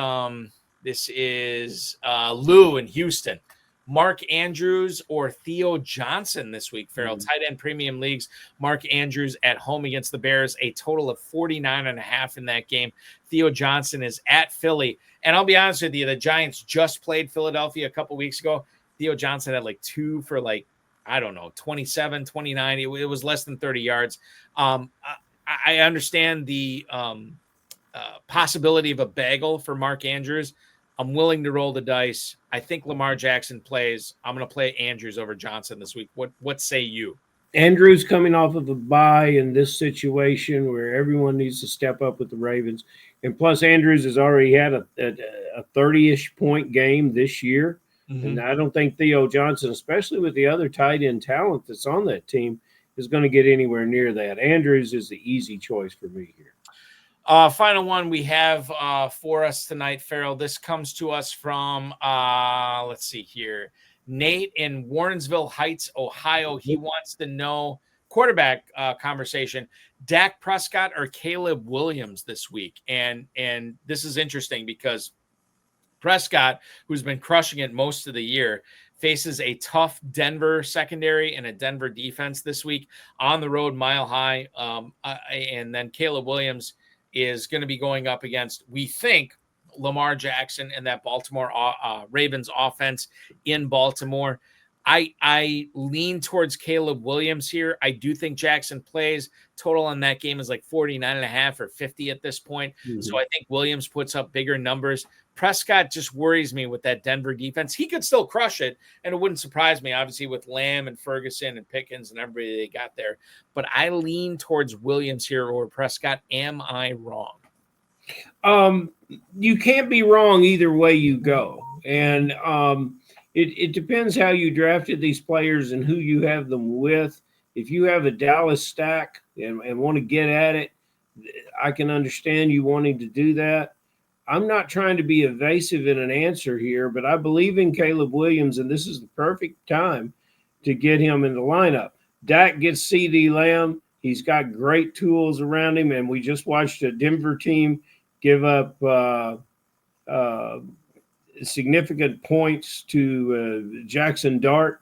S1: This is Lou in Houston. Mark Andrews or Theo Johnson this week, Ferrell. Tight end premium leagues. Mark Andrews at home against the Bears, a total of 49.5 in that game. Theo Johnson is at Philly. And I'll be honest with you, the Giants just played Philadelphia a couple weeks ago. Theo Johnson had like 2 for 27, 29. It was less than 30 yards. I understand the possibility of a bagel for Mark Andrews. I'm willing to roll the dice. I think Lamar Jackson plays. I'm going to play Andrews over Johnson this week. What say you?
S7: Andrews coming off of a bye in this situation where everyone needs to step up with the Ravens. And plus, Andrews has already had a 30-ish point game this year. Mm-hmm. And I don't think Theo Johnson, especially with the other tight end talent that's on that team, is going to get anywhere near that. Andrews is the easy choice for me here.
S1: Final one we have for us tonight, Ferrell. This comes to us from, let's see here, Nate in Warrensville Heights, Ohio. He wants to know quarterback conversation, Dak Prescott or Caleb Williams this week. And this is interesting because Prescott, who's been crushing it most of the year, faces a tough Denver secondary and a Denver defense this week on the road, Mile High. And then Caleb Williams is going to be going up against, we think, Lamar Jackson and that Baltimore Ravens offense in Baltimore. I lean towards Caleb Williams here. I do think Jackson plays. Total on that game is like 49.5 or 50 at this point. Mm-hmm. So I think Williams puts up bigger numbers. Prescott just worries me with that Denver defense. He could still crush it, and it wouldn't surprise me, obviously, with Lamb and Ferguson and Pickens and everybody they got there. But I lean towards Williams here over Prescott. Am I wrong?
S7: You can't be wrong either way you go. And it depends how you drafted these players and who you have them with. If you have a Dallas stack and want to get at it, I can understand you wanting to do that. I'm not trying to be evasive in an answer here, but I believe in Caleb Williams, and this is the perfect time to get him in the lineup. Dak gets CD Lamb. He's got great tools around him, and we just watched a Denver team give up significant points to Jackson Dart,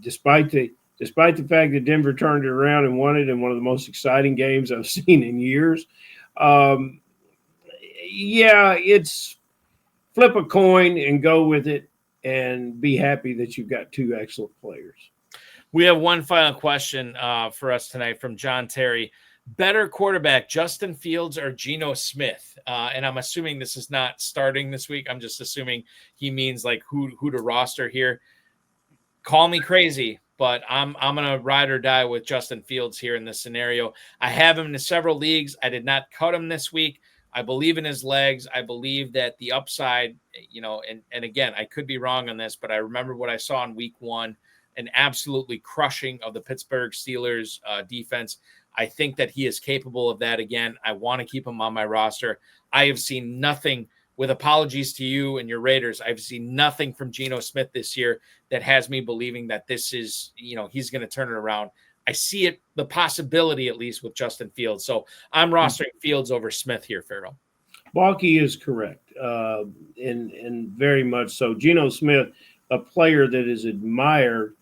S7: despite the fact that Denver turned it around and won it in one of the most exciting games I've seen in years. Yeah, it's flip a coin and go with it and be happy that you've got 2 excellent players.
S1: We have one final question for us tonight from John Terry. Better quarterback, Justin Fields or Geno Smith? And I'm assuming this is not starting this week. I'm just assuming he means like who to roster here. Call me crazy, but I'm going to ride or die with Justin Fields here in this scenario. I have him in several leagues. I did not cut him this week. I believe in his legs. I believe that the upside, and again, I could be wrong on this, but I remember what I saw in week 1, an absolutely crushing of the Pittsburgh Steelers defense. I think that he is capable of that again. I want to keep him on my roster. I have seen nothing, with apologies to you and your Raiders, I've seen nothing from Geno Smith this year that has me believing that this is, he's going to turn it around. I see it, the possibility at least with Justin Fields. So I'm rostering Fields over Smith here, Ferrell.
S7: Balky is correct, and very much so. Geno Smith, a player that is admired.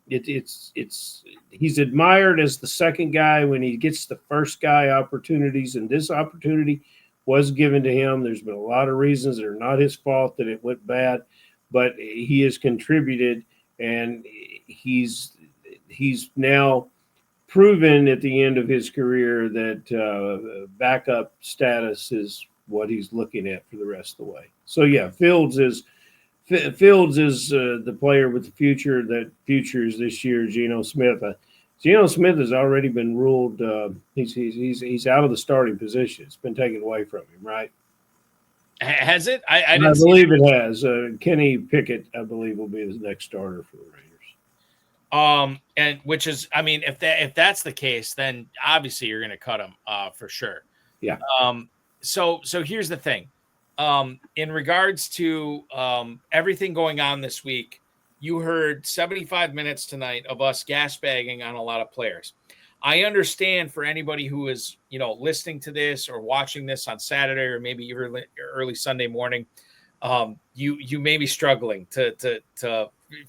S7: He's admired as the second guy when he gets the first guy opportunities, and this opportunity was given to him. There's been a lot of reasons that are not his fault that it went bad, but he has contributed, and he's now proven at the end of his career that backup status is what he's looking at for the rest of the way. So yeah, Fields is the player with the future. That future is this year. Geno Smith. Geno Smith has already been ruled. He's out of the starting position. It's been taken away from him, right?
S1: Has it?
S7: I believe it has. Kenny Pickett, I believe, will be the next starter for the Raiders.
S1: And which is, I mean, if that's the case, then obviously you're going to cut him, for sure.
S7: Yeah.
S1: So here's the thing. In regards to everything going on this week, you heard 75 minutes tonight of us gas bagging on a lot of players. I understand for anybody who is, listening to this or watching this on Saturday or maybe early Sunday morning, you may be struggling to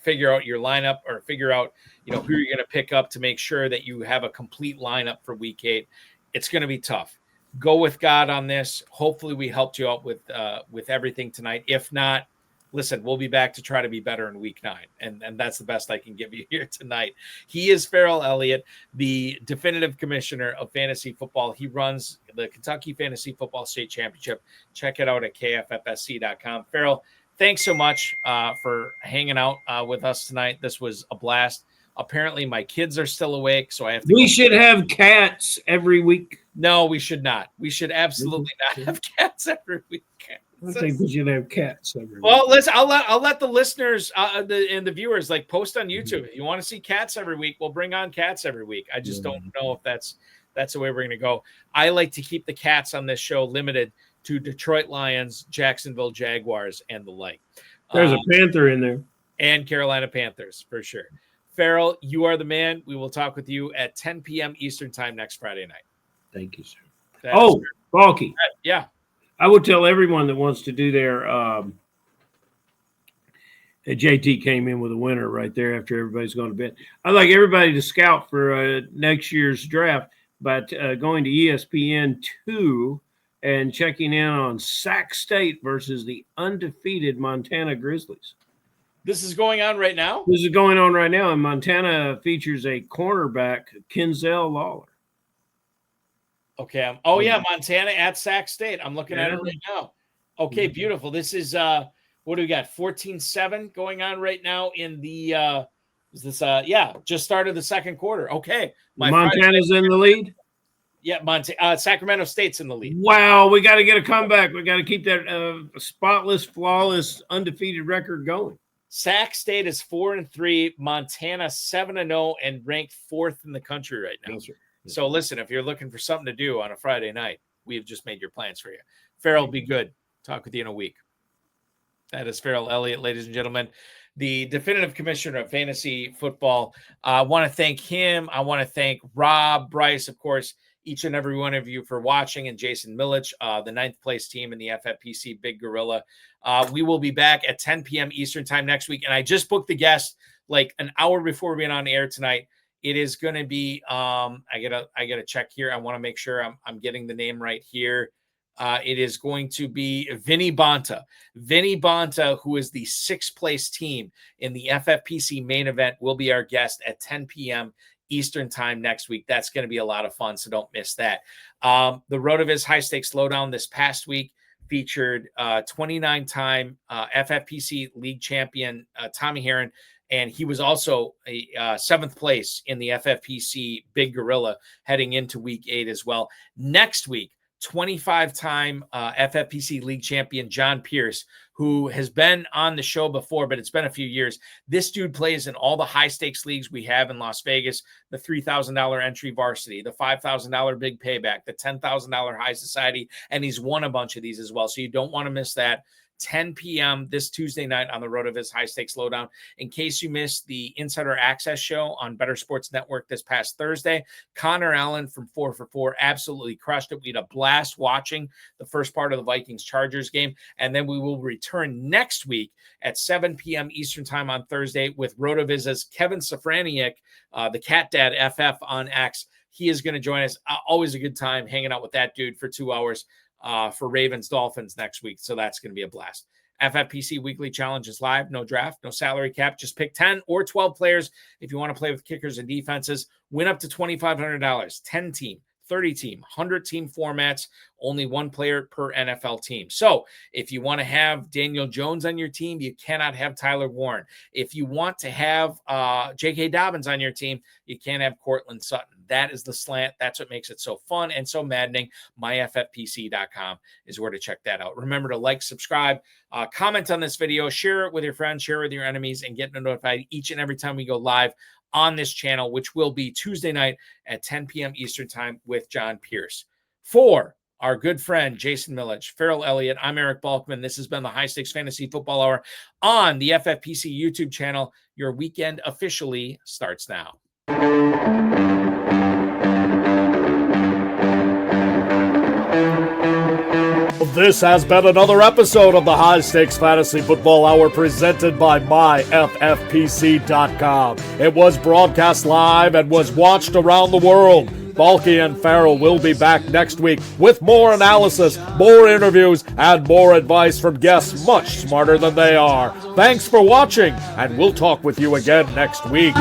S1: figure out your lineup or figure out, who you're going to pick up to make sure that you have a complete lineup for week 8. It's going to be tough. Go with God on this. Hopefully we helped you out with everything tonight. If not, listen, we'll be back to try to be better in week 9. And that's the best I can give you here tonight. He is Ferrell Elliott, the definitive commissioner of fantasy football. He runs the Kentucky Fantasy Football State Championship. Check it out at kffsc.com. Ferrell, thanks so much for hanging out with us tonight. This was a blast. Apparently my kids are still awake, so I have to.
S7: We should have cats every week.
S1: No, we should not. We should absolutely not have cats every week.
S7: I think we should have cats every week.
S1: Well, I'll let the listeners and the viewers post on YouTube. If you want to see cats every week, we'll bring on cats every week. I just don't know if that's the way we're going to go. I like to keep the cats on this show limited to Detroit Lions, Jacksonville Jaguars, and the like.
S7: There's a Panther in there.
S1: And Carolina Panthers, for sure. Ferrell, you are the man. We will talk with you at 10 p.m. Eastern time next Friday night.
S7: Thank you, sir. Balky.
S1: Yeah.
S7: I would tell everyone that wants to do their JT came in with a winner right there after everybody's gone to bed. I'd like everybody to scout for next year's draft by going to ESPN2 and checking in on Sac State versus the undefeated Montana Grizzlies.
S1: This is going on right now?
S7: This is going on right now, and Montana features a cornerback, Kenzel Lawler.
S1: Okay. Montana at Sac State. I'm looking at it right now. Okay, beautiful. This is what do we got? 14-7 going on right now in the just started the second quarter. Okay.
S7: Montana's in the lead?
S1: Yeah, Sacramento State's in the lead.
S7: Wow, we got to get a comeback. We got to keep that spotless, flawless, undefeated record going.
S1: Sac State is 4-3, Montana 7-0, and ranked 4th in the country right now.
S7: Yes,
S1: so listen, if you're looking for something to do on a Friday night, we have just made your plans for you. Ferrell, be good. Talk with you in a week. That is Ferrell Elliott, ladies and gentlemen, the definitive commissioner of fantasy football. I want to thank him. I want to thank Rob, Bryce, of course, each and every one of you for watching, and Jason Millitch, the 9th place team in the FFPC Big Gorilla. We will be back at 10 p.m. Eastern time next week. And I just booked the guest an hour before we went on air tonight. It is going to be, I gotta check here. I want to make sure I'm getting the name right here. It is going to be Vinny Bonta. Vinny Bonta, who is the 6th place team in the FFPC main event, will be our guest at 10 p.m. Eastern time next week. That's going to be a lot of fun, so don't miss that. The RotoViz High Stakes Lowdown this past week featured 29-time FFPC League champion Tommy Herron, and he was also a 7th place in the FFPC Big Gorilla heading into week 8 as well. Next week, 25-time FFPC League champion John Pierce, who has been on the show before, but it's been a few years. This dude plays in all the high-stakes leagues we have in Las Vegas, the $3,000 entry varsity, the $5,000 big payback, the $10,000 high society, and he's won a bunch of these as well, so you don't want to miss that. 10 p.m. this Tuesday night on the RotoViz High Stakes Lowdown. In case you missed the Insider Access show on Better Sports Network this past Thursday, Connor Allen from 4 for 4 absolutely crushed it. We had a blast watching the first part of the Vikings-Chargers game, and then we will return next week at 7 p.m. Eastern time on Thursday with RotoViz's Kevin Safraniak, the Cat Dad FF on X. He is going to join us. Always a good time hanging out with that dude for 2 hours. For Ravens Dolphins next week. So that's going to be a blast. FFPC Weekly Challenge is live. No draft, no salary cap. Just pick 10 or 12 players if you want to play with kickers and defenses. Win up to $2,500. 10-team, 30-team, 100-team formats. Only one player per NFL team. So if you want to have Daniel Jones on your team, you cannot have Tyler Warren. If you want to have J.K. Dobbins on your team, you can't have Cortland Sutton. That is the slant. That's what makes it so fun and so maddening. MyFFPC.com is where to check that out. Remember to like, subscribe, comment on this video, share it with your friends, share it with your enemies, and get notified each and every time we go live on this channel, which will be Tuesday night at 10 p.m. Eastern time with John Pierce. For our good friend Jason Millitch, Ferrell Elliott, I'm Eric Balkman. This has been the High Stakes Fantasy Football Hour on the FFPC YouTube channel. Your weekend officially starts now.
S3: This has been another episode of the High Stakes Fantasy Football Hour presented by myffpc.com. It was broadcast live and was watched around the world. Balky and Ferrell will be back next week with more analysis, more interviews, and more advice from guests much smarter than they are. Thanks for watching, and we'll talk with you again next week.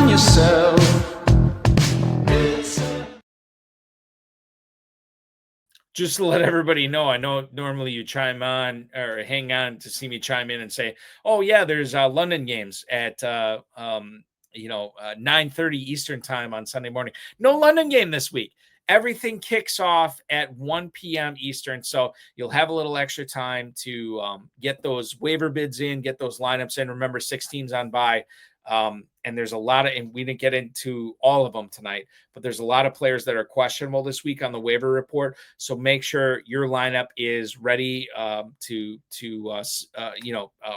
S1: Just to let everybody know, I know normally you chime on or hang on to see me chime in and say, oh, yeah, there's London games at 9:30 Eastern time on Sunday morning. No London game this week. Everything kicks off at 1 p.m. Eastern, so you'll have a little extra time to get those waiver bids in, get those lineups in. Remember, 6 teams on bye, and there's a lot of, and we didn't get into all of them tonight, but there's a lot of players that are questionable this week on the waiver report. So make sure your lineup is ready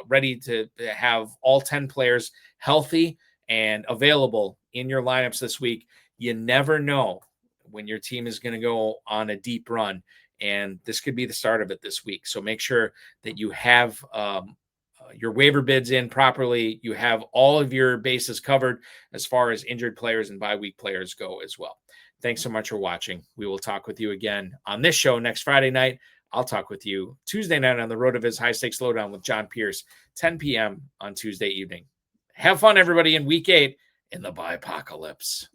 S1: ready to have all 10 players healthy and available in your lineups this week. You never know when your team is going to go on a deep run, and this could be the start of it this week. So make sure that you have your waiver bids in properly. You have all of your bases covered as far as injured players and bye week players go as well. Thanks so much for watching. We will talk with you again on this show next Friday night. I'll talk with you Tuesday night on the RotoViz High Stakes Lowdown with John Pierce, 10 p.m. on Tuesday evening. Have fun, everybody, in week 8 in the Bipocalypse.